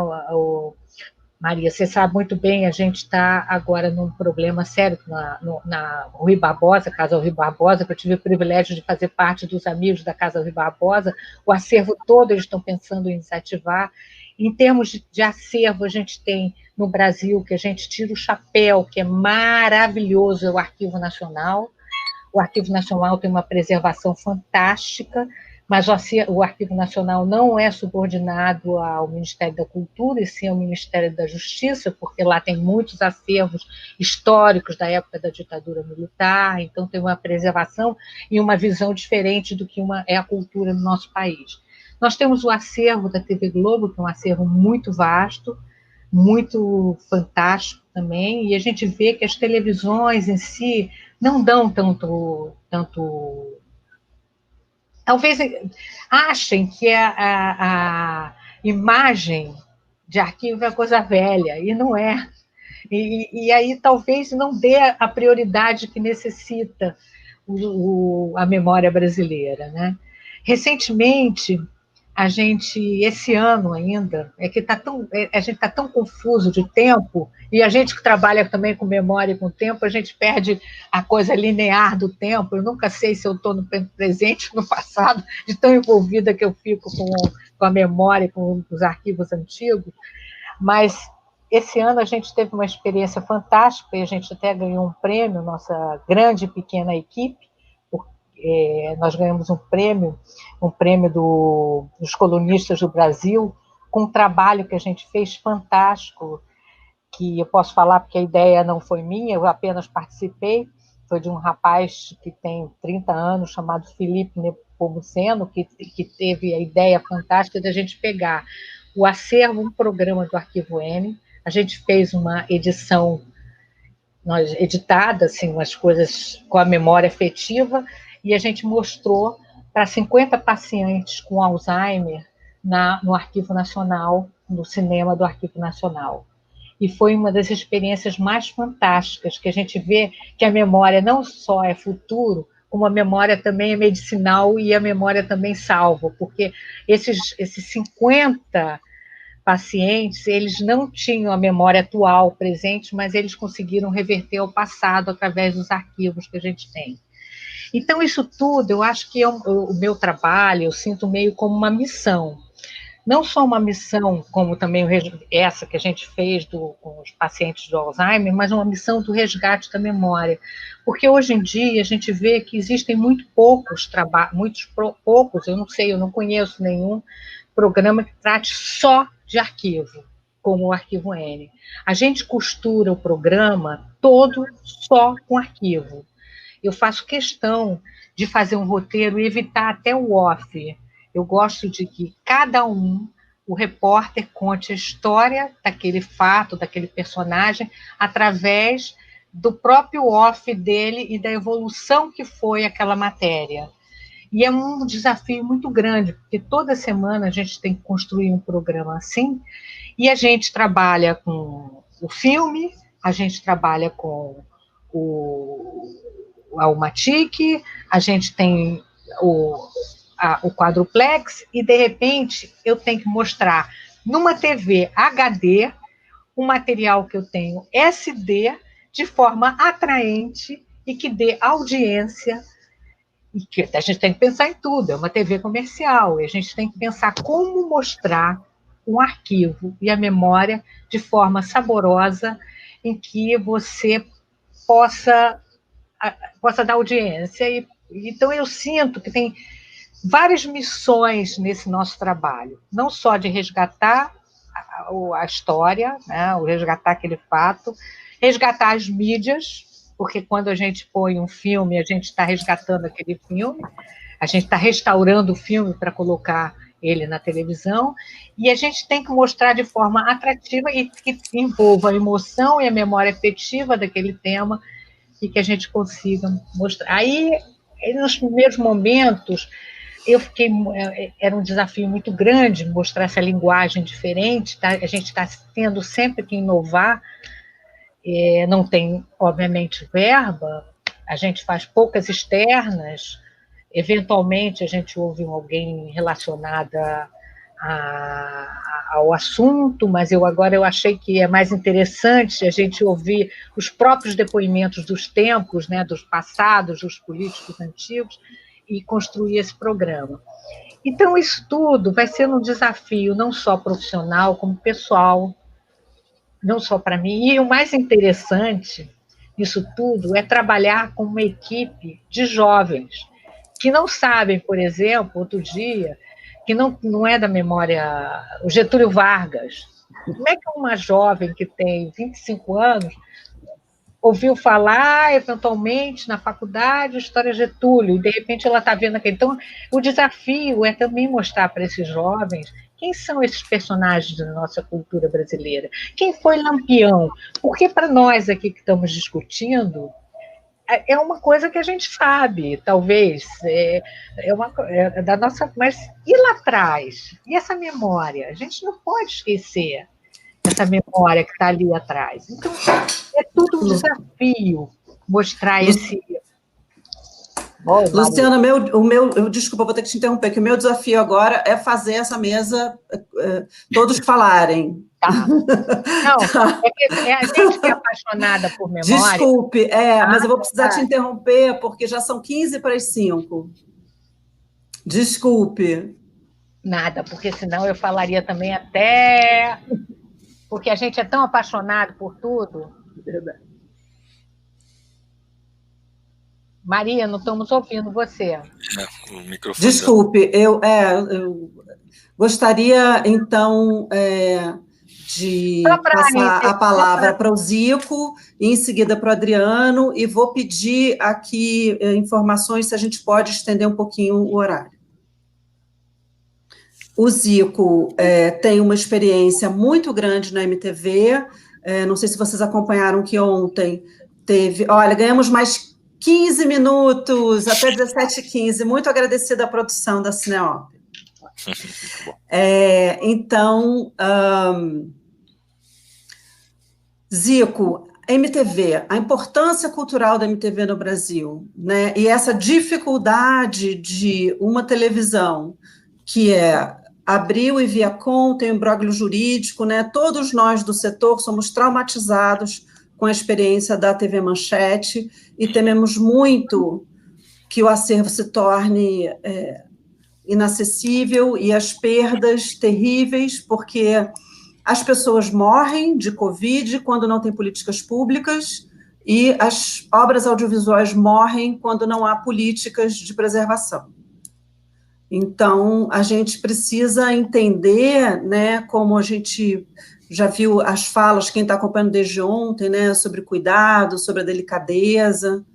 Maria, você sabe muito bem, a gente está agora num problema sério na Rui Barbosa, Casa Rui Barbosa, que eu tive o privilégio de fazer parte dos amigos da Casa Rui Barbosa, o acervo todo eles estão pensando em desativar. Em termos de acervo, a gente tem no Brasil, que a gente tira o chapéu, que é maravilhoso, é o Arquivo Nacional. O Arquivo Nacional tem uma preservação fantástica, mas o Arquivo Nacional não é subordinado ao Ministério da Cultura, e sim ao Ministério da Justiça, porque lá tem muitos acervos históricos da época da ditadura militar, então tem uma preservação e uma visão diferente do que é a cultura no nosso país. Nós temos o acervo da TV Globo, que é um acervo muito vasto, muito fantástico também, e a gente vê que as televisões em si não dão tanto talvez achem que a imagem de arquivo é coisa velha, e não é. E aí talvez não dê a prioridade que necessita a memória brasileira, né? Recentemente, esse ano ainda, a gente está tão confuso de tempo, e a gente que trabalha também com memória e com tempo, a gente perde a coisa linear do tempo. Eu nunca sei se eu estou no presente ou no passado, de tão envolvida que eu fico com a memória, com os arquivos antigos. Mas esse ano a gente teve uma experiência fantástica, e a gente até ganhou um prêmio, nossa grande e pequena equipe. Nós ganhamos um prêmio dos colunistas do Brasil, com um trabalho que a gente fez fantástico, que eu posso falar porque a ideia não foi minha, eu apenas participei, foi de um rapaz que tem 30 anos, chamado Felipe Nepomuceno, que teve a ideia fantástica de a gente pegar o acervo, um programa do Arquivo N, a gente fez uma edição editada, assim, umas coisas com a memória afetiva, e a gente mostrou para 50 pacientes com Alzheimer no Arquivo Nacional, no cinema do Arquivo Nacional. E foi uma das experiências mais fantásticas, que a gente vê que a memória não só é futuro, como a memória também é medicinal, e a memória também salva, porque esses 50 pacientes, eles não tinham a memória atual presente, mas eles conseguiram reverter ao passado através dos arquivos que a gente tem. Então, isso tudo, eu acho que o meu trabalho, eu sinto meio como uma missão. Não só uma missão, como também essa que a gente fez com os pacientes do Alzheimer, mas uma missão do resgate da memória. Porque hoje em dia a gente vê que existem muito poucos, eu não sei, eu não conheço nenhum programa que trate só de arquivo, como o Arquivo N. A gente costura o programa todo só com arquivo. Eu faço questão de fazer um roteiro e evitar até o off. Eu gosto de que o repórter, conte a história daquele fato, daquele personagem, através do próprio off dele e da evolução que foi aquela matéria. E é um desafio muito grande, porque toda semana a gente tem que construir um programa assim, e a gente trabalha com o filme, a gente trabalha com a Almatic, a gente tem o quadruplex, e de repente eu tenho que mostrar numa TV HD um material que eu tenho SD de forma atraente e que dê audiência, e que a gente tem que pensar em tudo, é uma TV comercial, e a gente tem que pensar como mostrar um arquivo e a memória de forma saborosa, em que você possa dar audiência. Então, eu sinto que tem várias missões nesse nosso trabalho, não só de resgatar a história, né, o resgatar aquele fato, resgatar as mídias, porque quando a gente põe um filme, a gente está resgatando aquele filme, a gente está restaurando o filme para colocar ele na televisão, e a gente tem que mostrar de forma atrativa e que envolva a emoção e a memória afetiva daquele tema, e que a gente consiga mostrar. Aí, nos primeiros momentos, era um desafio muito grande mostrar essa linguagem diferente, tá? A gente está tendo sempre que inovar, não tem, obviamente, verba, a gente faz poucas externas, eventualmente a gente ouve alguém relacionada ao assunto, mas agora eu achei que é mais interessante a gente ouvir os próprios depoimentos dos tempos, né, dos passados, dos políticos antigos, e construir esse programa. Então, isso tudo vai ser um desafio não só profissional, como pessoal, não só para mim. E o mais interessante nisso tudo é trabalhar com uma equipe de jovens que não sabem, por exemplo, outro dia, que não é da memória, o Getúlio Vargas. Como é que uma jovem que tem 25 anos ouviu falar, eventualmente, na faculdade, história Getúlio, e de repente ela está vendo aquilo. Então, o desafio é também mostrar para esses jovens quem são esses personagens da nossa cultura brasileira. Quem foi Lampião? Porque para nós aqui que estamos discutindo, é uma coisa que a gente sabe, talvez, é da nossa... Mas e lá atrás? E essa memória? A gente não pode esquecer essa memória que está ali atrás. Então, é tudo um desafio mostrar esse... Luciana, desculpa, vou ter que te interromper, que o meu desafio agora é fazer essa mesa todos falarem. Tá. Não, é a gente que é apaixonada por memória. Desculpe, mas eu vou precisar te interromper, porque já são 15:45. Desculpe. Nada, porque senão eu falaria também até... Porque a gente é tão apaixonado por tudo. Verdade. Maria, não estamos ouvindo você. O microfone. Desculpe, eu gostaria, então, de passar a palavra para o Zico, e em seguida para o Adriano, e vou pedir aqui informações se a gente pode estender um pouquinho o horário. O Zico tem uma experiência muito grande na MTV, não sei se vocês acompanharam que ontem teve... Olha, ganhamos mais 15 minutos, até 17h15, muito agradecida à produção da Cineop. Então, Zico, MTV, a importância cultural da MTV no Brasil, né? E essa dificuldade de uma televisão que Abril e Viacom, tem um imbróglio jurídico, né? Todos nós do setor somos traumatizados com a experiência da TV Manchete e tememos muito que o acervo se torne inacessível e as perdas terríveis, porque as pessoas morrem de Covid quando não tem políticas públicas e as obras audiovisuais morrem quando não há políticas de preservação. Então, a gente precisa entender, né, como a gente já viu as falas, quem está acompanhando desde ontem, né, sobre cuidado, sobre a delicadeza,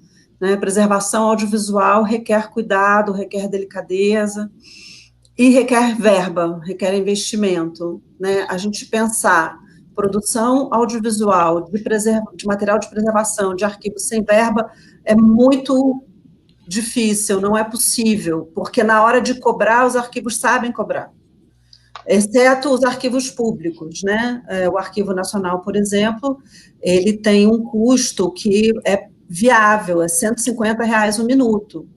né, preservação audiovisual requer cuidado, requer delicadeza, e requer verba, requer investimento, né, a gente pensar produção audiovisual, de material de preservação, de arquivo sem verba, é muito difícil, não é possível, porque na hora de cobrar, os arquivos sabem cobrar, exceto os arquivos públicos, né? O Arquivo Nacional, por exemplo, ele tem um custo que é viável, é R$150 um minuto.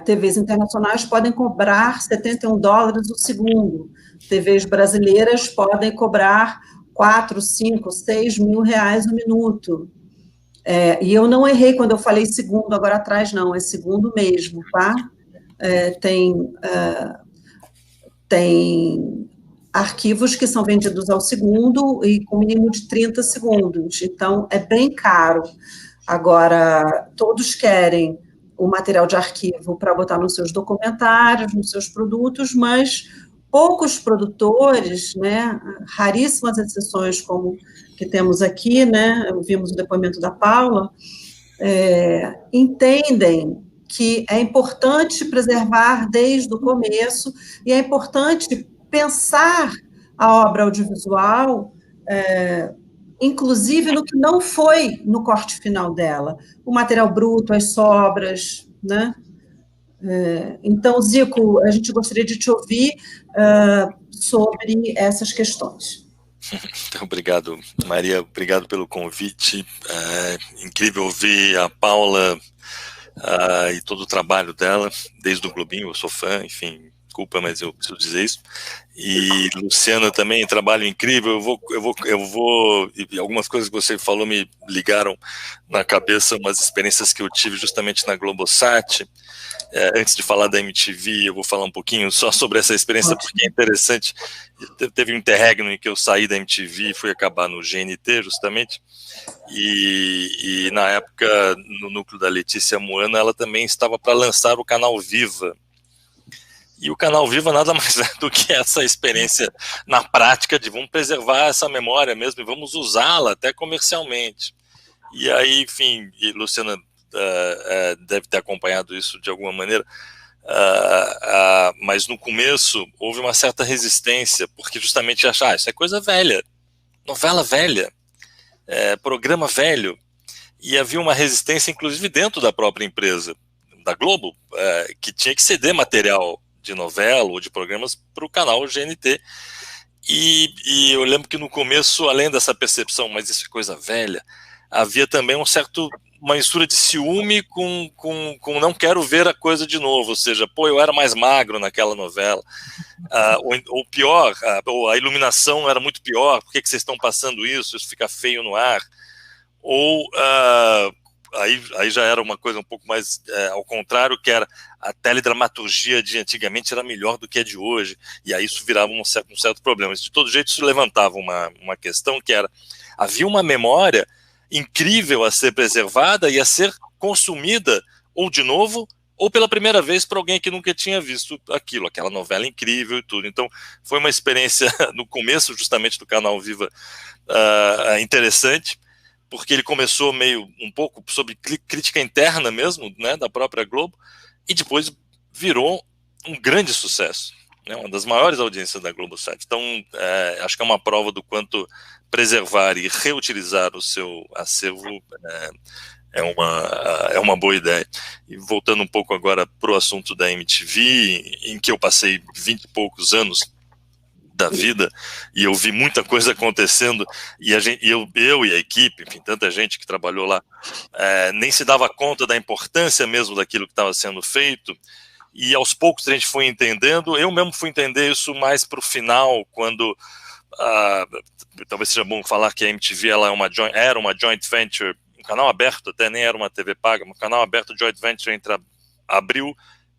TVs internacionais podem cobrar $71 o segundo, TVs brasileiras podem cobrar 4, 5, 6 mil reais o minuto. E eu não errei quando eu falei segundo agora atrás, não, é segundo mesmo, tá? Tem arquivos que são vendidos ao segundo e com mínimo de 30 segundos, então é bem caro. Agora, todos querem o material de arquivo para botar nos seus documentários, nos seus produtos, mas poucos produtores, né, raríssimas exceções como que temos aqui, né, vimos o depoimento da Paula, entendem que é importante preservar desde o começo e é importante pensar a obra audiovisual, inclusive no que não foi no corte final dela, o material bruto, as sobras, né? Então, Zico, a gente gostaria de te ouvir sobre essas questões. Então, obrigado, Maria, obrigado pelo convite. Incrível ouvir a Paula e todo o trabalho dela, desde o Globinho, eu sou fã, enfim, desculpa, mas eu preciso dizer isso. E Luciana também, trabalho incrível. Eu vou. Algumas coisas que você falou me ligaram na cabeça umas experiências que eu tive justamente na Globosat. Antes de falar da MTV, eu vou falar um pouquinho só sobre essa experiência, porque é interessante. Teve um interregno em que eu saí da MTV e fui acabar no GNT, justamente. E na época, no núcleo da Letícia Moana, ela também estava para lançar o canal Viva. E o canal Viva nada mais é do que essa experiência na prática de vamos preservar essa memória mesmo e vamos usá-la até comercialmente. E aí, enfim, e Luciana deve ter acompanhado isso de alguma maneira, mas no começo houve uma certa resistência, porque justamente achar, isso é coisa velha, novela velha, programa velho, e havia uma resistência inclusive dentro da própria empresa, da Globo, que tinha que ceder material de novela ou de programas para o canal GNT, e eu lembro que no começo, além dessa percepção, mas isso é coisa velha, havia também uma mistura de ciúme com não quero ver a coisa de novo, ou seja, pô, eu era mais magro naquela novela, ou pior, a iluminação era muito pior, por que vocês estão passando isso fica feio no ar, ou aí já era uma coisa um pouco mais ao contrário, que era a teledramaturgia de antigamente era melhor do que a de hoje, e aí isso virava um certo problema. Mas de todo jeito isso levantava uma questão que era, havia uma memória incrível a ser preservada e a ser consumida ou de novo ou pela primeira vez para alguém que nunca tinha visto aquela novela incrível e tudo. Então foi uma experiência no começo justamente do canal Viva interessante, porque ele começou meio um pouco sobre crítica interna mesmo, né, da própria Globo, e depois virou um grande sucesso, né, uma das maiores audiências da Globosat. Então acho que é uma prova do quanto preservar e reutilizar o seu acervo é uma boa ideia. E voltando um pouco agora para o assunto da MTV, em que eu passei 20 e poucos anos da vida, e eu vi muita coisa acontecendo, e eu e a equipe, enfim, tanta gente que trabalhou lá, nem se dava conta da importância mesmo daquilo que estava sendo feito, e aos poucos a gente foi entendendo, eu mesmo fui entender isso mais para o final, quando talvez seja bom falar que a MTV era uma joint venture, um canal aberto, até nem era uma TV paga, um canal aberto joint venture entre a Abril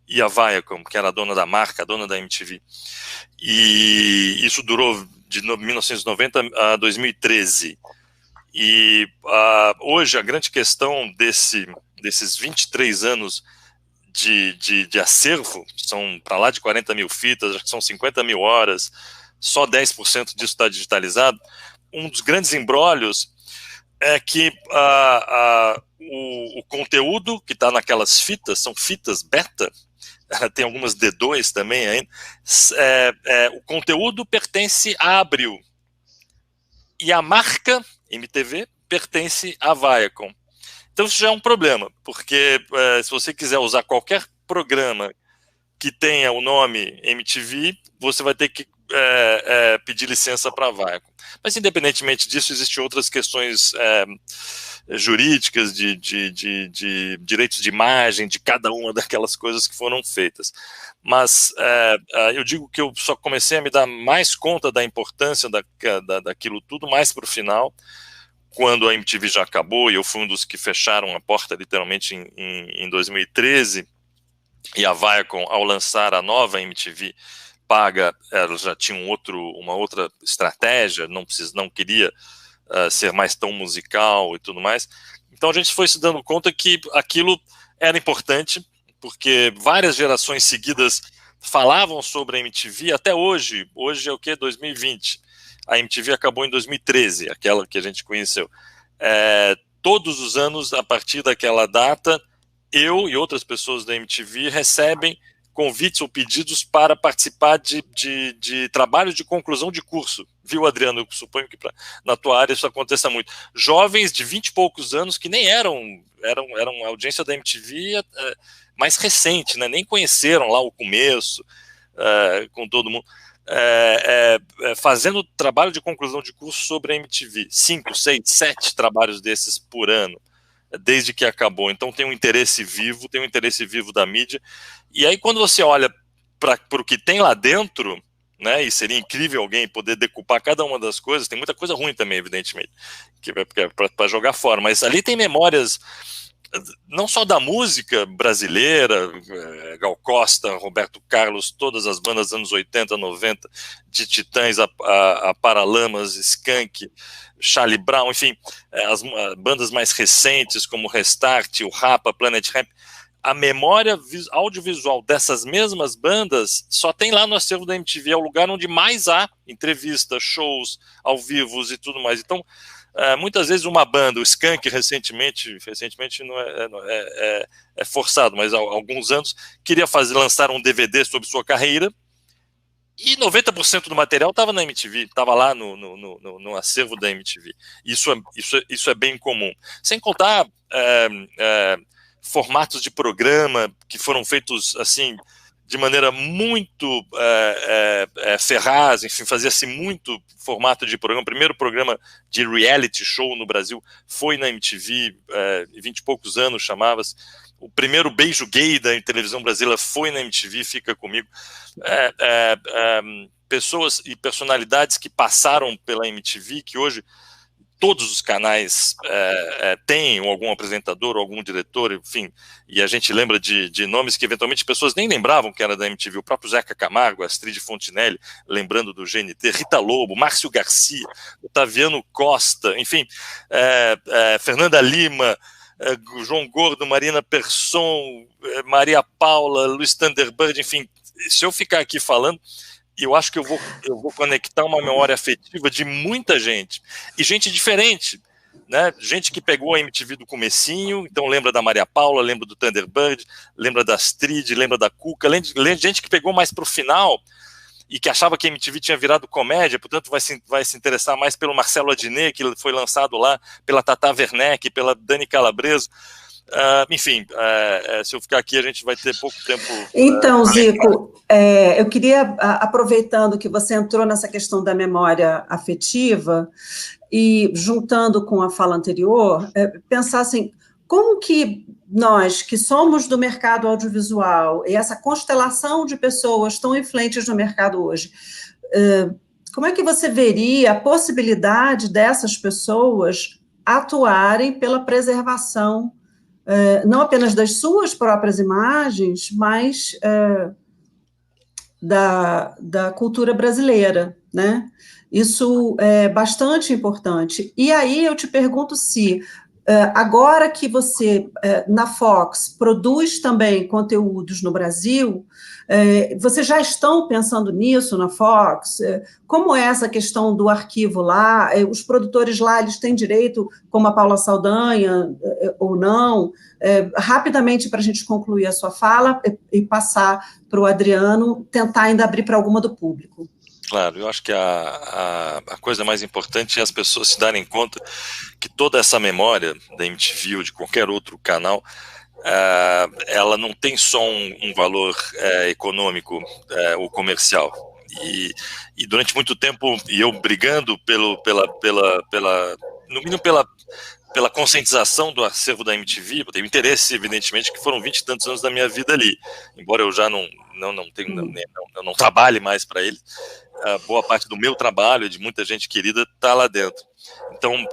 e a Viacom, que era a dona da marca, a dona da MTV. E isso durou de 1990 a 2013. E hoje a grande questão desses 23 anos de acervo, são para lá de 40 mil fitas, acho que são 50 mil horas, só 10% disso está digitalizado. Um dos grandes embrólios é que o conteúdo que está naquelas fitas, são fitas beta, tem algumas D2 também ainda, o conteúdo pertence à Abril e a marca MTV pertence à Viacom. Então isso já é um problema, porque se você quiser usar qualquer programa que tenha o nome MTV, você vai ter que pedir licença para a Viacom. Mas independentemente disso, existem outras questões jurídicas de direitos de imagem de cada uma daquelas coisas que foram feitas. Mas eu digo que eu só comecei a me dar mais conta da importância daquilo tudo mais para o final, quando a MTV já acabou, e eu fui um dos que fecharam a porta literalmente em 2013, e a Viacom, ao lançar a nova MTV paga, ela já tinha uma outra estratégia, não queria ser mais tão musical e tudo mais. Então a gente foi se dando conta que aquilo era importante, porque várias gerações seguidas falavam sobre a MTV até hoje. Hoje é o que? 2020. A MTV acabou em 2013, aquela que a gente conheceu. Todos os anos, a partir daquela data, eu e outras pessoas da MTV recebem convites ou pedidos para participar de trabalhos de conclusão de curso. Viu, Adriano? Eu suponho que na tua área isso aconteça muito. Jovens de 20 e poucos anos que nem eram audiência da MTV mais recente, né? Nem conheceram lá o começo com todo mundo. Fazendo trabalho de conclusão de curso sobre a MTV. 5, 6, 7 trabalhos desses por ano, desde que acabou. Então tem um interesse vivo da mídia. E aí quando você olha para o que tem lá dentro, né, e seria incrível alguém poder decupar cada uma das coisas. Tem muita coisa ruim também, evidentemente, que é para jogar fora, mas ali tem memórias não só da música brasileira, Gal Costa, Roberto Carlos, todas as bandas dos anos 80, 90, de Titãs a Paralamas, Skank, Charlie Brown, enfim, as bandas mais recentes como Restart, o Rapa, Planet Hemp. A memória audiovisual dessas mesmas bandas só tem lá no acervo da MTV, é o lugar onde mais há entrevistas, shows, ao vivo e tudo mais. Então, muitas vezes uma banda, o Skank recentemente não é forçado, mas há alguns anos, queria lançar um DVD sobre sua carreira, e 90% do material estava na MTV, estava lá no acervo da MTV. Isso é bem comum. Sem contar formatos de programa que foram feitos assim de maneira muito ferraz, enfim, fazia-se muito formato de programa. O primeiro programa de reality show no Brasil foi na MTV, 20 e poucos anos chamava-se. O primeiro beijo gay da televisão brasileira foi na MTV, fica comigo. Pessoas e personalidades que passaram pela MTV, que hoje todos os canais têm algum apresentador, algum diretor, enfim, e a gente lembra de nomes que eventualmente pessoas nem lembravam que era da MTV, o próprio Zeca Camargo, Astrid Fontinelli, lembrando do GNT, Rita Lobo, Márcio Garcia, Otaviano Costa, enfim, Fernanda Lima, João Gordo, Marina Persson, Maria Paula, Luiz Thunderbird, enfim, se eu ficar aqui falando, eu acho que eu vou conectar uma memória afetiva de muita gente, e gente diferente, né? Gente que pegou a MTV do comecinho, então lembra da Maria Paula, lembra do Thunderbird, lembra da Astrid, lembra da Cuca, gente que pegou mais para o final e que achava que a MTV tinha virado comédia, portanto vai se interessar mais pelo Marcelo Adnet, que foi lançado lá, pela Tata Werneck, pela Dani Calabresa. Enfim, se eu ficar aqui a gente vai ter pouco tempo. Então, Zico, eu queria, aproveitando que você entrou nessa questão da memória afetiva e juntando com a fala anterior, pensar assim, como que nós, que somos do mercado audiovisual, e essa constelação de pessoas tão influentes no mercado hoje, como é que você veria a possibilidade dessas pessoas atuarem pela preservação não apenas das suas próprias imagens, mas da cultura brasileira, né? Isso é bastante importante. E aí eu te pergunto se, agora que você, na Fox, produz também conteúdos no Brasil, vocês já estão pensando nisso na Fox? Como é essa questão do arquivo lá? Os produtores lá, eles têm direito, como a Paula Saldanha, ou não? Rapidamente, para a gente concluir a sua fala e passar para o Adriano, tentar ainda abrir para alguma do público. Claro, eu acho que a coisa mais importante é as pessoas se darem conta que toda essa memória da MTV ou de qualquer outro canal, ela não tem só um valor econômico ou comercial. E durante muito tempo, e eu brigando no mínimo pela conscientização do acervo da MTV, eu tenho interesse, evidentemente, que foram 20 e tantos anos da minha vida ali, embora eu já não trabalhe mais para ele. Boa parte do meu trabalho, de muita gente querida, está lá dentro. Então,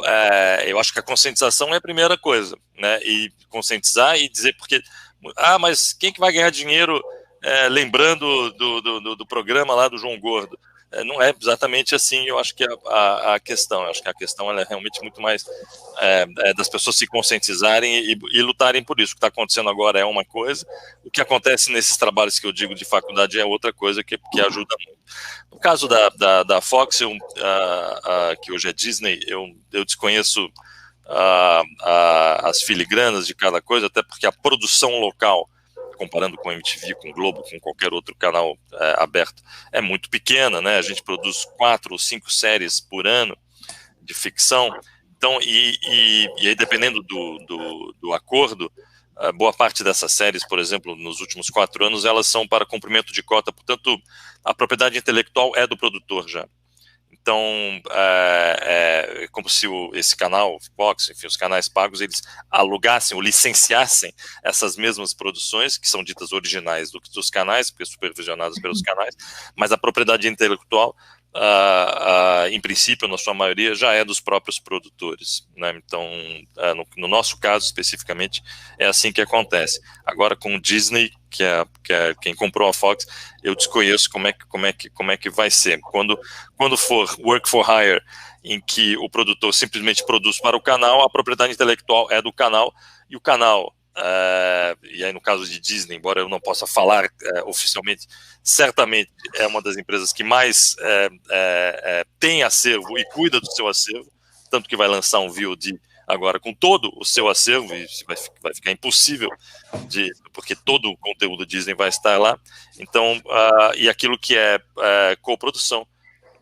eu acho que a conscientização é a primeira coisa, né? E conscientizar e dizer, porque, mas quem que vai ganhar dinheiro lembrando do programa lá do João Gordo? Não é exatamente assim, eu acho que a questão. Eu acho que a questão ela é realmente muito mais das pessoas se conscientizarem e lutarem por isso. O que está acontecendo agora é uma coisa, o que acontece nesses trabalhos que eu digo de faculdade é outra coisa que ajuda muito. No caso da Fox, que hoje é Disney, eu desconheço as filigranas de cada coisa, até porque a produção local, comparando com a MTV, com o Globo, com qualquer outro canal aberto, é muito pequena, né? A gente produz 4 ou 5 séries por ano de ficção, então, e aí dependendo do acordo, boa parte dessas séries, por exemplo, nos últimos 4 anos, elas são para cumprimento de cota, portanto, a propriedade intelectual é do produtor já. Então, como se esse canal, Fox, enfim, os canais pagos, eles alugassem ou licenciassem essas mesmas produções, que são ditas originais dos canais, porque supervisionadas pelos canais, mas a propriedade intelectual, em princípio, na sua maioria, já é dos próprios produtores, né? Então, no nosso caso, especificamente, é assim que acontece. Agora, com o Disney, que é quem comprou a Fox, eu desconheço como é que vai ser. Quando for work for hire, em que o produtor simplesmente produz para o canal, a propriedade intelectual é do canal, e o canal, e aí no caso de Disney, embora eu não possa falar oficialmente, certamente é uma das empresas que mais tem acervo e cuida do seu acervo, tanto que vai lançar um VOD agora com todo o seu acervo, e vai ficar impossível, porque todo o conteúdo Disney vai estar lá. Então, e aquilo que é coprodução,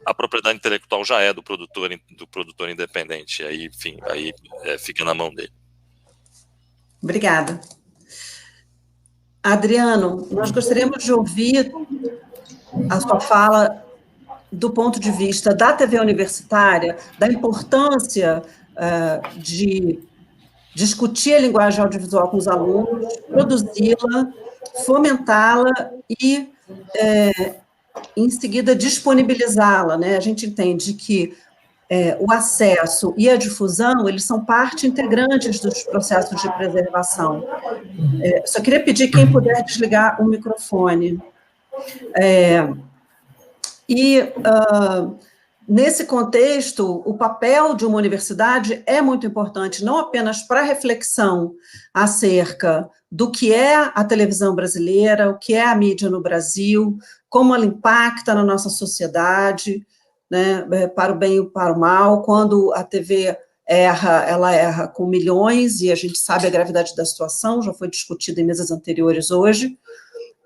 a propriedade intelectual já é do produtor independente, aí, enfim, aí fica na mão dele. Obrigada. Adriano, nós gostaríamos de ouvir a sua fala do ponto de vista da TV universitária, da importância de discutir a linguagem audiovisual com os alunos, produzi-la, fomentá-la e, em seguida, disponibilizá-la, né? A gente entende que o acesso e a difusão, eles são parte integrante dos processos de preservação. Só queria pedir quem puder desligar o microfone. Nesse contexto, o papel de uma universidade é muito importante, não apenas para a reflexão acerca do que é a televisão brasileira, o que é a mídia no Brasil, como ela impacta na nossa sociedade, né, para o bem e para o mal. Quando a TV erra, ela erra com milhões, e a gente sabe a gravidade da situação, já foi discutido em mesas anteriores hoje.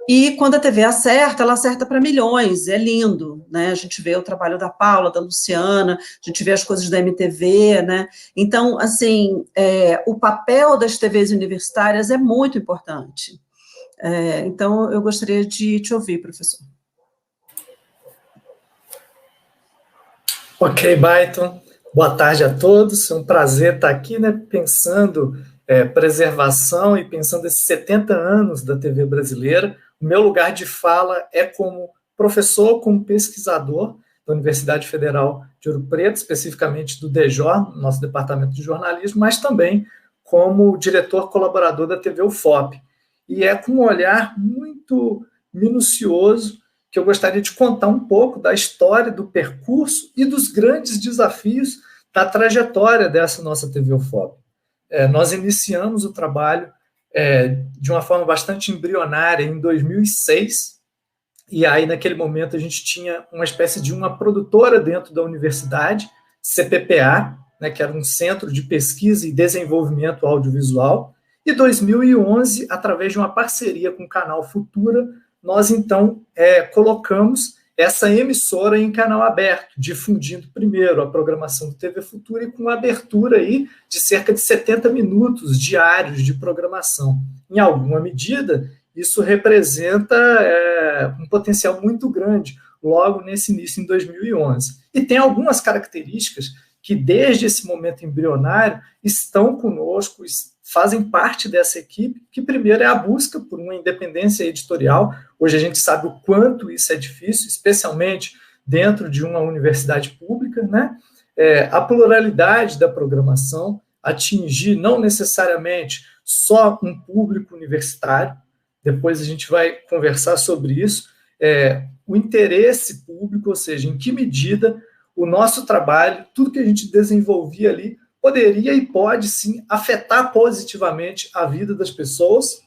E quando a TV acerta, ela acerta para milhões, é lindo, né? A gente vê o trabalho da Paula, da Luciana, a gente vê as coisas da MTV, né? Então, assim, o papel das TVs universitárias é muito importante. Então, eu gostaria de te ouvir, professor. Ok, Baito. Boa tarde a todos. É um prazer estar aqui, né, pensando preservação e pensando esses 70 anos da TV brasileira. O meu lugar de fala é como professor, como pesquisador da Universidade Federal de Ouro Preto, especificamente do DEJOR, nosso departamento de jornalismo, mas também como diretor colaborador da TV UFOP. E é com um olhar muito minucioso que eu gostaria de contar um pouco da história, do percurso e dos grandes desafios da trajetória dessa nossa TV UFOP. Nós iniciamos o trabalho de uma forma bastante embrionária em 2006, e aí naquele momento a gente tinha uma espécie de uma produtora dentro da universidade, CPPA, né, que era um centro de pesquisa e desenvolvimento audiovisual, e em 2011, através de uma parceria com o canal Futura, nós então colocamos essa emissora em canal aberto, difundindo primeiro a programação do TV Futura e com uma abertura aí de cerca de 70 minutos diários de programação. Em alguma medida, isso representa um potencial muito grande, logo nesse início, em 2011. E tem algumas características que, desde esse momento embrionário, estão conosco, fazem parte dessa equipe, que primeiro é a busca por uma independência editorial. Hoje a gente sabe o quanto isso é difícil, especialmente dentro de uma universidade pública, né? A pluralidade da programação, atingir não necessariamente só um público universitário, depois a gente vai conversar sobre isso, o interesse público, ou seja, em que medida o nosso trabalho, tudo que a gente desenvolvia ali, poderia e pode, sim, afetar positivamente a vida das pessoas.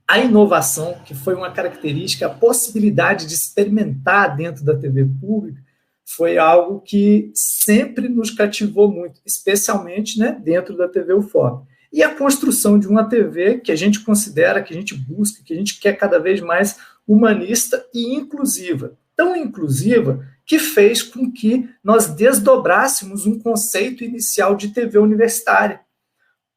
A inovação, que foi uma característica, a possibilidade de experimentar dentro da TV pública, foi algo que sempre nos cativou muito, especialmente, né, dentro da TV UFOP. E a construção de uma TV que a gente considera, que a gente busca, que a gente quer cada vez mais humanista e inclusiva. Tão inclusiva que fez com que nós desdobrássemos um conceito inicial de TV universitária.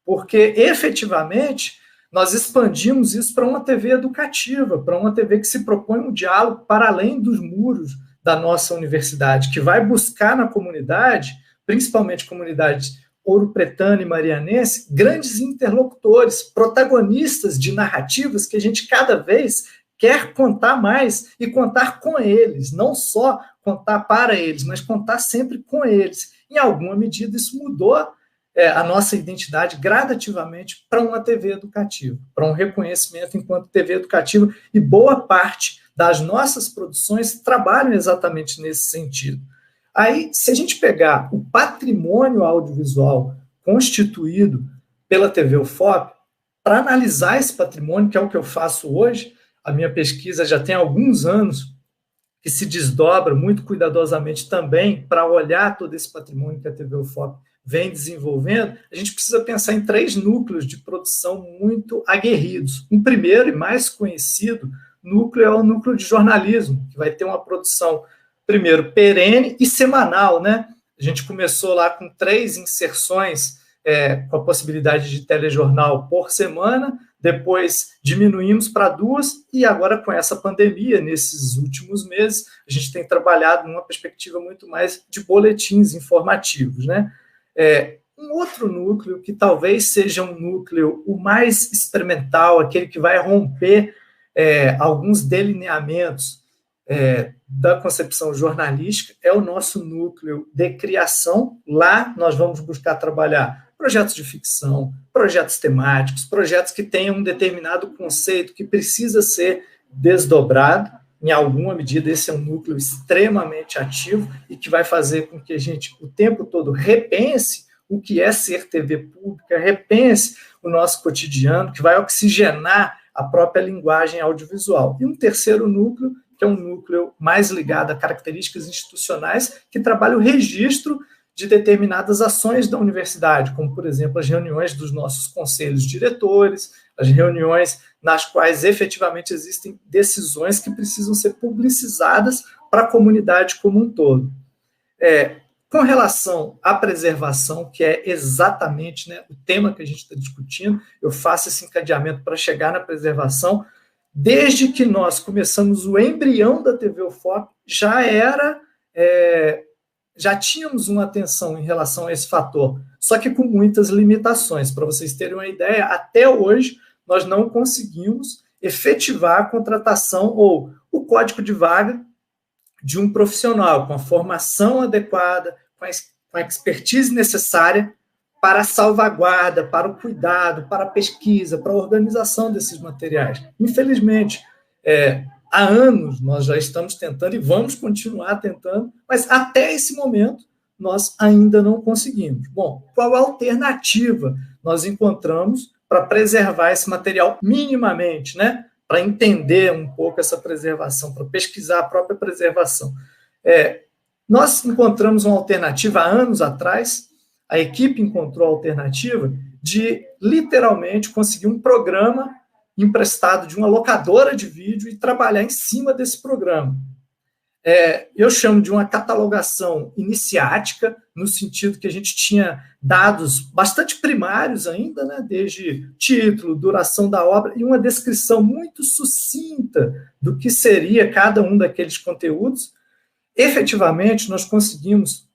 Porque, efetivamente, nós expandimos isso para uma TV educativa, para uma TV que se propõe um diálogo para além dos muros da nossa universidade, que vai buscar na comunidade, principalmente comunidade ouropretana e marianense, grandes interlocutores, protagonistas de narrativas que a gente cada vez quer contar mais e contar com eles, não só contar para eles, mas contar sempre com eles. Em alguma medida, isso mudou a nossa identidade gradativamente para uma TV educativa, para um reconhecimento enquanto TV educativa, e boa parte das nossas produções trabalham exatamente nesse sentido. Aí, se a gente pegar o patrimônio audiovisual constituído pela TV UFOP, para analisar esse patrimônio, que é o que eu faço hoje, a minha pesquisa já tem alguns anos, que se desdobra muito cuidadosamente também para olhar todo esse patrimônio que a TV UFOP vem desenvolvendo, a gente precisa pensar em 3 núcleos de produção muito aguerridos. Um primeiro e mais conhecido núcleo é o núcleo de jornalismo, que vai ter uma produção, primeiro, perene e semanal, né? A gente começou lá com 3 inserções, com a possibilidade de telejornal por semana, depois diminuímos para 2, e agora com essa pandemia, nesses últimos meses, a gente tem trabalhado numa perspectiva muito mais de boletins informativos, né? Um outro núcleo, que talvez seja um núcleo o mais experimental, aquele que vai romper alguns delineamentos da concepção jornalística, é o nosso núcleo de criação. Lá nós vamos buscar trabalhar projetos de ficção, projetos temáticos, projetos que tenham um determinado conceito que precisa ser desdobrado. Em alguma medida, esse é um núcleo extremamente ativo e que vai fazer com que a gente, o tempo todo, repense o que é ser TV pública, repense o nosso cotidiano, que vai oxigenar a própria linguagem audiovisual. E um terceiro núcleo, que é um núcleo mais ligado a características institucionais, que trabalha o registro de determinadas ações da universidade, como, por exemplo, as reuniões dos nossos conselhos diretores, as reuniões nas quais efetivamente existem decisões que precisam ser publicizadas para a comunidade como um todo. Com relação à preservação, que é exatamente, né, o tema que a gente está discutindo, eu faço esse encadeamento para chegar na preservação. Desde que nós começamos o embrião da TV UFOP, já tínhamos uma atenção em relação a esse fator, só que com muitas limitações. Para vocês terem uma ideia, até hoje nós não conseguimos efetivar a contratação ou o código de vaga de um profissional com a formação adequada, com a expertise necessária para a salvaguarda, para o cuidado, para a pesquisa, para a organização desses materiais. Infelizmente, há anos nós já estamos tentando e vamos continuar tentando, mas até esse momento nós ainda não conseguimos. Bom, qual a alternativa nós encontramos para preservar esse material minimamente, né? Para entender um pouco essa preservação, para pesquisar a própria preservação? Nós encontramos uma alternativa há anos atrás, a equipe encontrou a alternativa de literalmente conseguir um programa emprestado de uma locadora de vídeo e trabalhar em cima desse programa. Eu chamo de uma catalogação iniciática, no sentido que a gente tinha dados bastante primários ainda, né, desde título, duração da obra, e uma descrição muito sucinta do que seria cada um daqueles conteúdos. Efetivamente, nós conseguimos,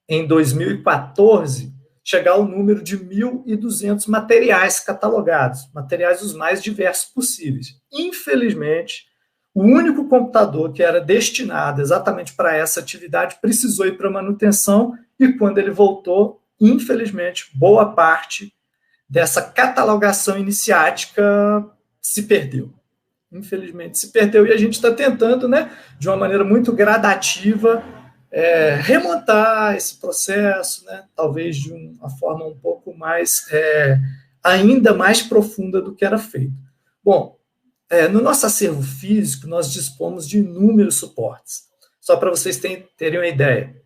em 2014, chegar ao número de 1.200 materiais catalogados, materiais os mais diversos possíveis. Infelizmente, o único computador que era destinado exatamente para essa atividade precisou ir para manutenção, e quando ele voltou, infelizmente, boa parte dessa catalogação iniciática se perdeu. Infelizmente, se perdeu, e a gente está tentando, né, de uma maneira muito gradativa, remontar esse processo, né, talvez de uma forma um pouco mais, ainda mais profunda do que era feito. Bom, no nosso acervo físico, nós dispomos de inúmeros suportes. Só para vocês terem uma ideia.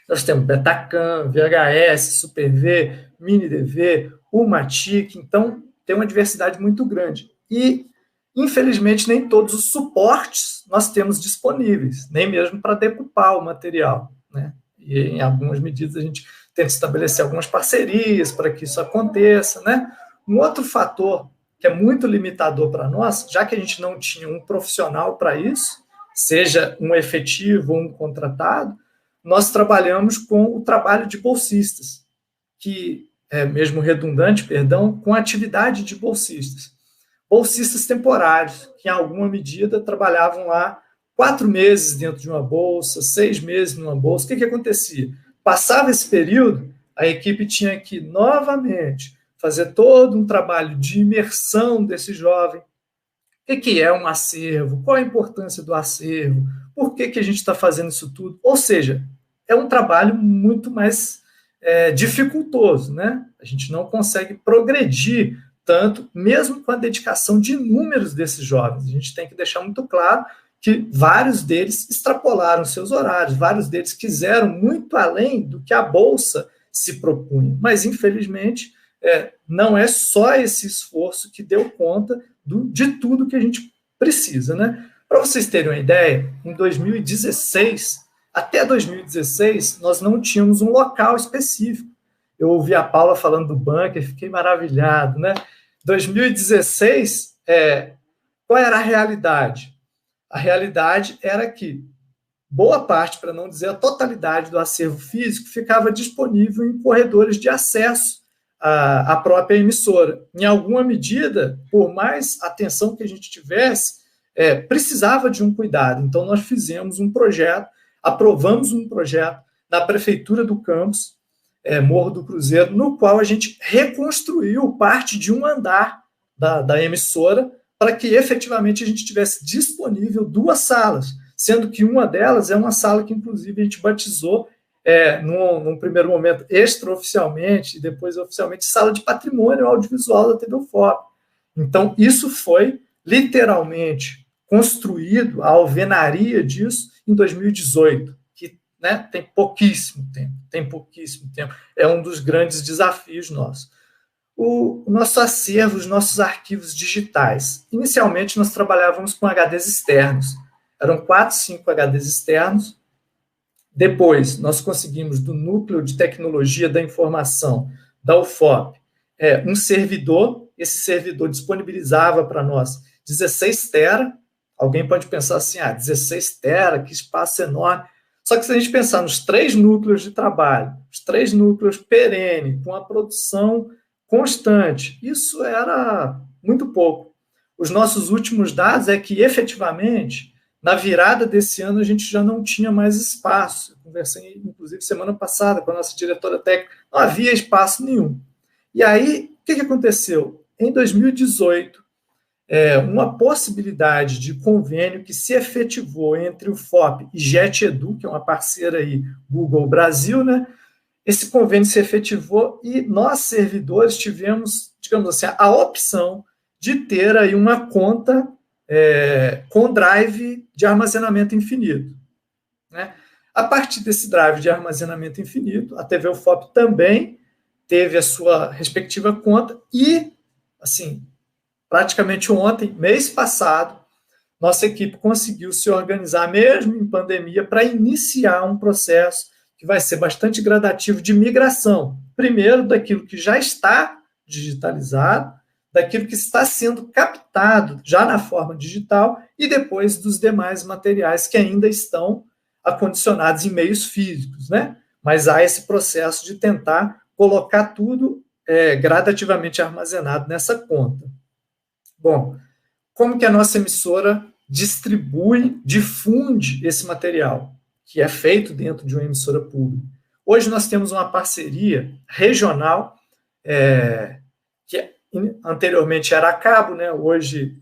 Nós temos Betacam, VHS, Super V, Mini DV, Umatic, então tem uma diversidade muito grande. E, infelizmente, nem todos os suportes nós temos disponíveis, nem mesmo para decupar o material, né? E, em algumas medidas, a gente tenta estabelecer algumas parcerias para que isso aconteça, né? Um outro fator que é muito limitador para nós, já que a gente não tinha um profissional para isso, seja um efetivo ou um contratado, nós trabalhamos com o trabalho de bolsistas, que é mesmo redundante, perdão, com a atividade de bolsistas. Bolsistas temporários, que em alguma medida trabalhavam lá 4 meses dentro de uma bolsa, 6 meses numa bolsa. O que acontecia? Passava esse período, a equipe tinha que novamente fazer todo um trabalho de imersão desse jovem. O que é um acervo? Qual a importância do acervo? Por que a gente está fazendo isso tudo? Ou seja, é um trabalho muito mais dificultoso, né? A gente não consegue progredir tanto, mesmo com a dedicação de inúmeros desses jovens. A gente tem que deixar muito claro que vários deles extrapolaram seus horários, vários deles quiseram muito além do que a Bolsa se propunha. Mas, infelizmente, não é só esse esforço que deu conta de tudo que a gente precisa, né? Para vocês terem uma ideia, em 2016, até 2016, nós não tínhamos um local específico. Eu ouvi a Paula falando do bunker, fiquei maravilhado, né? 2016, qual era a realidade? A realidade era que boa parte, para não dizer a totalidade do acervo físico, ficava disponível em corredores de acesso à própria emissora. Em alguma medida, por mais atenção que a gente tivesse, precisava de um cuidado. Então, nós fizemos um projeto, aprovamos um projeto na Prefeitura do campus, Morro do Cruzeiro, no qual a gente reconstruiu parte de um andar da emissora para que efetivamente a gente tivesse disponível 2 salas, sendo que uma delas é uma sala que, inclusive, a gente batizou num primeiro momento extraoficialmente e depois oficialmente Sala de Patrimônio Audiovisual da TV UFOP. Então, isso foi literalmente construído, a alvenaria disso, em 2018, que, né, tem pouquíssimo tempo. É um dos grandes desafios nossos. O nosso acervo, os nossos arquivos digitais. Inicialmente, nós trabalhávamos com HDs externos. Eram 4, 5 HDs externos. Depois, nós conseguimos, do Núcleo de Tecnologia da Informação da UFOP, um servidor. Esse servidor disponibilizava para nós 16 tera. Alguém pode pensar assim, 16 tera, que espaço enorme. Só que se a gente pensar nos 3 núcleos de trabalho, os 3 núcleos perenes, com a produção constante, isso era muito pouco. Os nossos últimos dados é que, efetivamente, na virada desse ano, a gente já não tinha mais espaço. Eu conversei, inclusive, semana passada com a nossa diretora técnica, não havia espaço nenhum. E aí, o que aconteceu? Em 2018, uma possibilidade de convênio que se efetivou entre o FOP e JetEdu, que é uma parceira aí, Google Brasil, né? Esse convênio se efetivou e nós, servidores, tivemos, digamos assim, a opção de ter aí uma conta com drive de armazenamento infinito, né? A partir desse drive de armazenamento infinito, a TV UFOP também teve a sua respectiva conta e, assim, praticamente ontem, mês passado, nossa equipe conseguiu se organizar, mesmo em pandemia, para iniciar um processo que vai ser bastante gradativo de migração. Primeiro, daquilo que já está digitalizado, daquilo que está sendo captado já na forma digital e depois dos demais materiais que ainda estão acondicionados em meios físicos, né? Mas há esse processo de tentar colocar tudo gradativamente armazenado nessa conta. Bom, como que a nossa emissora difunde esse material, que é feito dentro de uma emissora pública? Hoje nós temos uma parceria regional, que anteriormente era a cabo, né? Hoje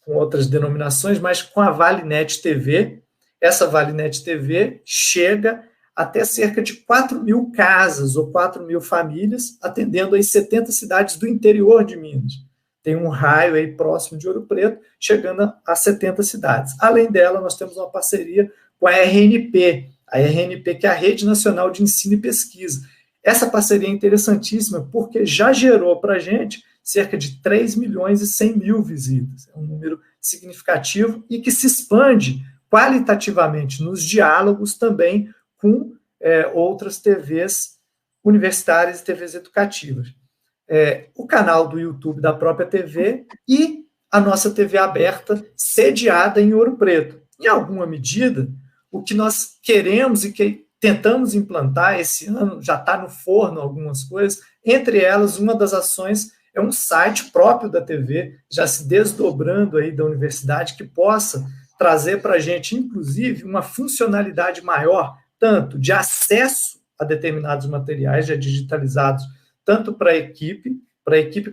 com outras denominações, mas com a Valinet TV. Essa Valinet TV chega até cerca de 4.000 casas ou 4.000 famílias, atendendo aí 70 cidades do interior de Minas. Tem um raio aí próximo de Ouro Preto, chegando a 70 cidades. Além dela, nós temos uma parceria com a RNP, que é a Rede Nacional de Ensino e Pesquisa. Essa parceria é interessantíssima porque já gerou para a gente cerca de 3.100.000 visitas. É um número significativo e que se expande qualitativamente nos diálogos também com outras TVs universitárias e TVs educativas. O canal do YouTube da própria TV e a nossa TV aberta, sediada em Ouro Preto. Em alguma medida, o que nós queremos e que tentamos implantar esse ano, já está no forno algumas coisas, entre elas, uma das ações é um site próprio da TV, já se desdobrando aí da universidade, que possa trazer para a gente, inclusive, uma funcionalidade maior, tanto de acesso a determinados materiais já digitalizados, tanto para a equipe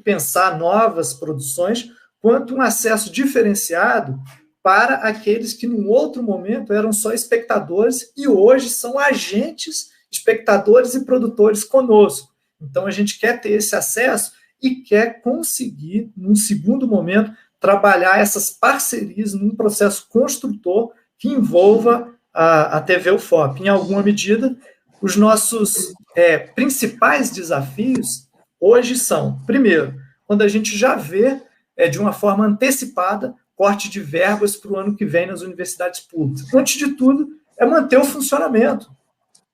pensar novas produções, quanto um acesso diferenciado para aqueles que, num outro momento, eram só espectadores e hoje são agentes, espectadores e produtores conosco. Então, a gente quer ter esse acesso e quer conseguir, num segundo momento, trabalhar essas parcerias num processo construtor que envolva a TV UFOP. Em alguma medida, os nossos principais desafios hoje são, primeiro, quando a gente já vê, de uma forma antecipada, corte de verbas para o ano que vem nas universidades públicas. Antes de tudo, é manter o funcionamento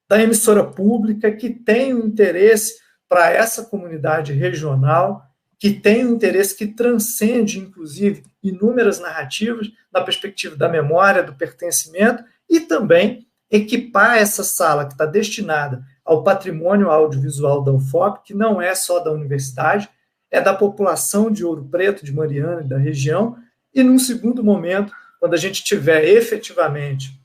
da emissora pública, que tem um interesse para essa comunidade regional, que tem um interesse que transcende, inclusive, inúmeras narrativas, na perspectiva da memória, do pertencimento, e também equipar essa sala que está destinada ao patrimônio audiovisual da UFOP, que não é só da universidade, é da população de Ouro Preto, de Mariana e da região, e num segundo momento, quando a gente tiver efetivamente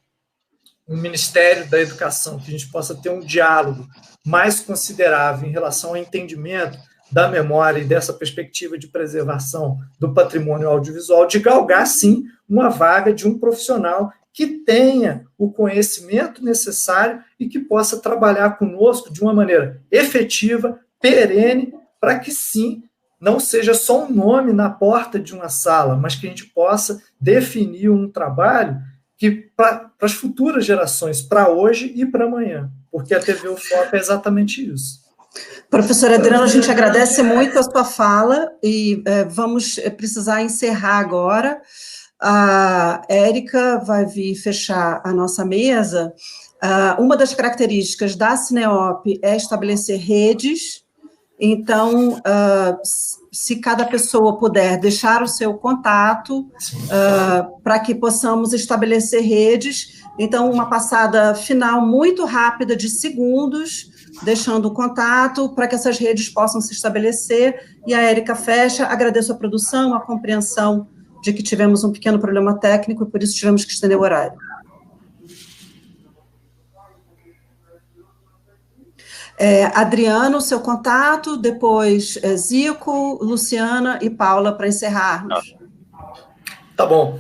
um Ministério da Educação, que a gente possa ter um diálogo mais considerável em relação ao entendimento da memória e dessa perspectiva de preservação do patrimônio audiovisual, de galgar, sim, uma vaga de um profissional que tenha o conhecimento necessário e que possa trabalhar conosco de uma maneira efetiva, perene, para que, sim, não seja só um nome na porta de uma sala, mas que a gente possa definir um trabalho que para as futuras gerações, para hoje e para amanhã, porque a TV UFOP é exatamente isso. Professora Adriana, a gente agradece muito a sua fala e vamos precisar encerrar agora. A Érica vai vir fechar a nossa mesa. Uma das características da Cineop é estabelecer redes. Então, se cada pessoa puder deixar o seu contato para que possamos estabelecer redes. Então, uma passada final muito rápida de segundos, deixando o contato para que essas redes possam se estabelecer. E a Érica fecha. Agradeço a produção, a compreensão de que tivemos um pequeno problema técnico e por isso tivemos que estender o horário. Adriano, seu contato, depois Zico, Luciana e Paula para encerrarmos. Tá bom.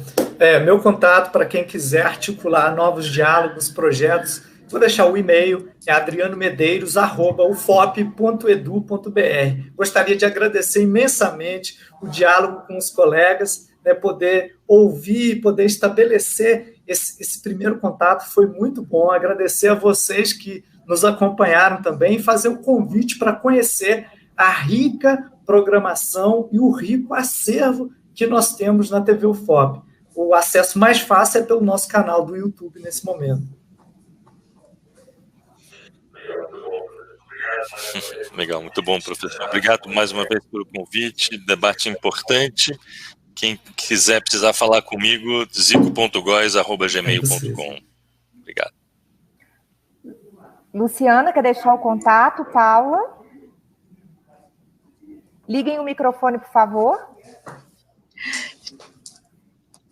Meu contato para quem quiser articular novos diálogos, projetos, vou deixar o e-mail, adrianomedeiros@ufop.edu.br. Gostaria de agradecer imensamente o diálogo com os colegas, poder ouvir, poder estabelecer esse primeiro contato, foi muito bom. Agradecer a vocês que nos acompanharam também e fazer o convite para conhecer a rica programação e o rico acervo que nós temos na TV UFOP. O acesso mais fácil é pelo nosso canal do YouTube nesse momento. Legal, muito bom, professor. Obrigado mais uma vez pelo convite, debate importante. Quem quiser precisar falar comigo, zico.gois@gmail.com. Obrigado. Luciana, quer deixar o contato? Paula? Liguem o microfone, por favor.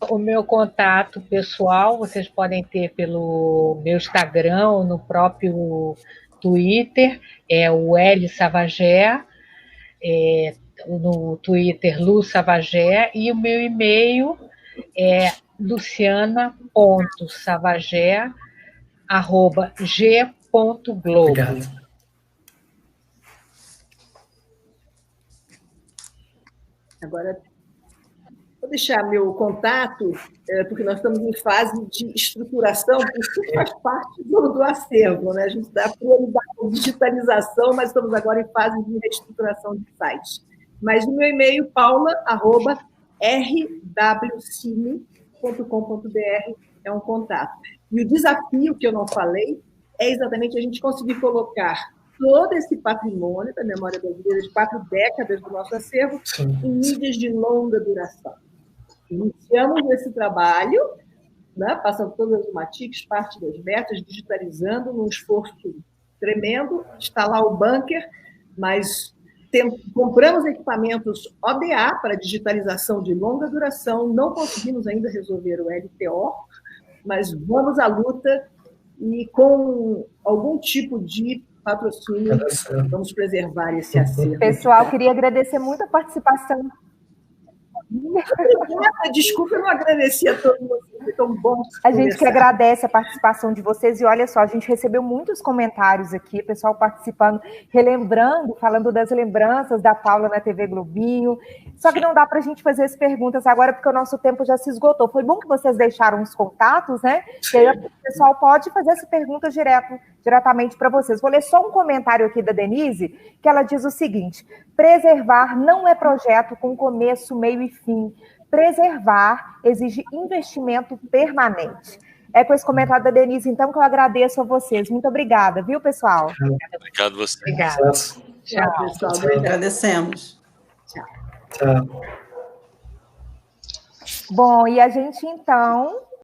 O meu contato pessoal, vocês podem ter pelo meu Instagram ou no próprio Twitter, é o L Savagé, no Twitter Lu Savagé, e o meu e-mail é luciana.savagé@g.globo. Obrigado. Agora, vou deixar meu contato, porque nós estamos em fase de estruturação, porque isso faz parte do acervo, né? A gente dá prioridade à digitalização, mas estamos agora em fase de reestruturação de sites. Mas o meu e-mail, paula@rwcine.com.br, é um contato. E o desafio que eu não falei é exatamente a gente conseguir colocar todo esse patrimônio da memória brasileira de 4 décadas do nosso acervo em mídias de longa duração. Iniciamos esse trabalho, né? Passando todas as UMATICs, parte das betas, digitalizando num esforço tremendo, instalar o bunker, mas compramos equipamentos ODA para digitalização de longa duração, não conseguimos ainda resolver o LTO, mas vamos à luta e com algum tipo de patrocínio vamos preservar esse acervo. Pessoal, queria agradecer muito a participação. Desculpa, eu não agradeci a todo mundo, foi tão bom. A gente que agradece a participação de vocês, e olha só, a gente recebeu muitos comentários aqui, pessoal participando, relembrando, falando das lembranças da Paula na TV Globinho, só que não dá para a gente fazer as perguntas agora, porque o nosso tempo já se esgotou. Foi bom que vocês deixaram os contatos, né? Que aí o pessoal pode fazer essa pergunta diretamente para vocês. Vou ler só um comentário aqui da Denise, que ela diz o seguinte: preservar não é projeto com começo, meio e fim. Preservar exige investimento permanente. É com esse comentário da Denise, então, que eu agradeço a vocês. Muito obrigada, viu, pessoal? Obrigado a você. Obrigada. Tchau, pessoal. Agradecemos. Tchau. Bom, e a gente, então,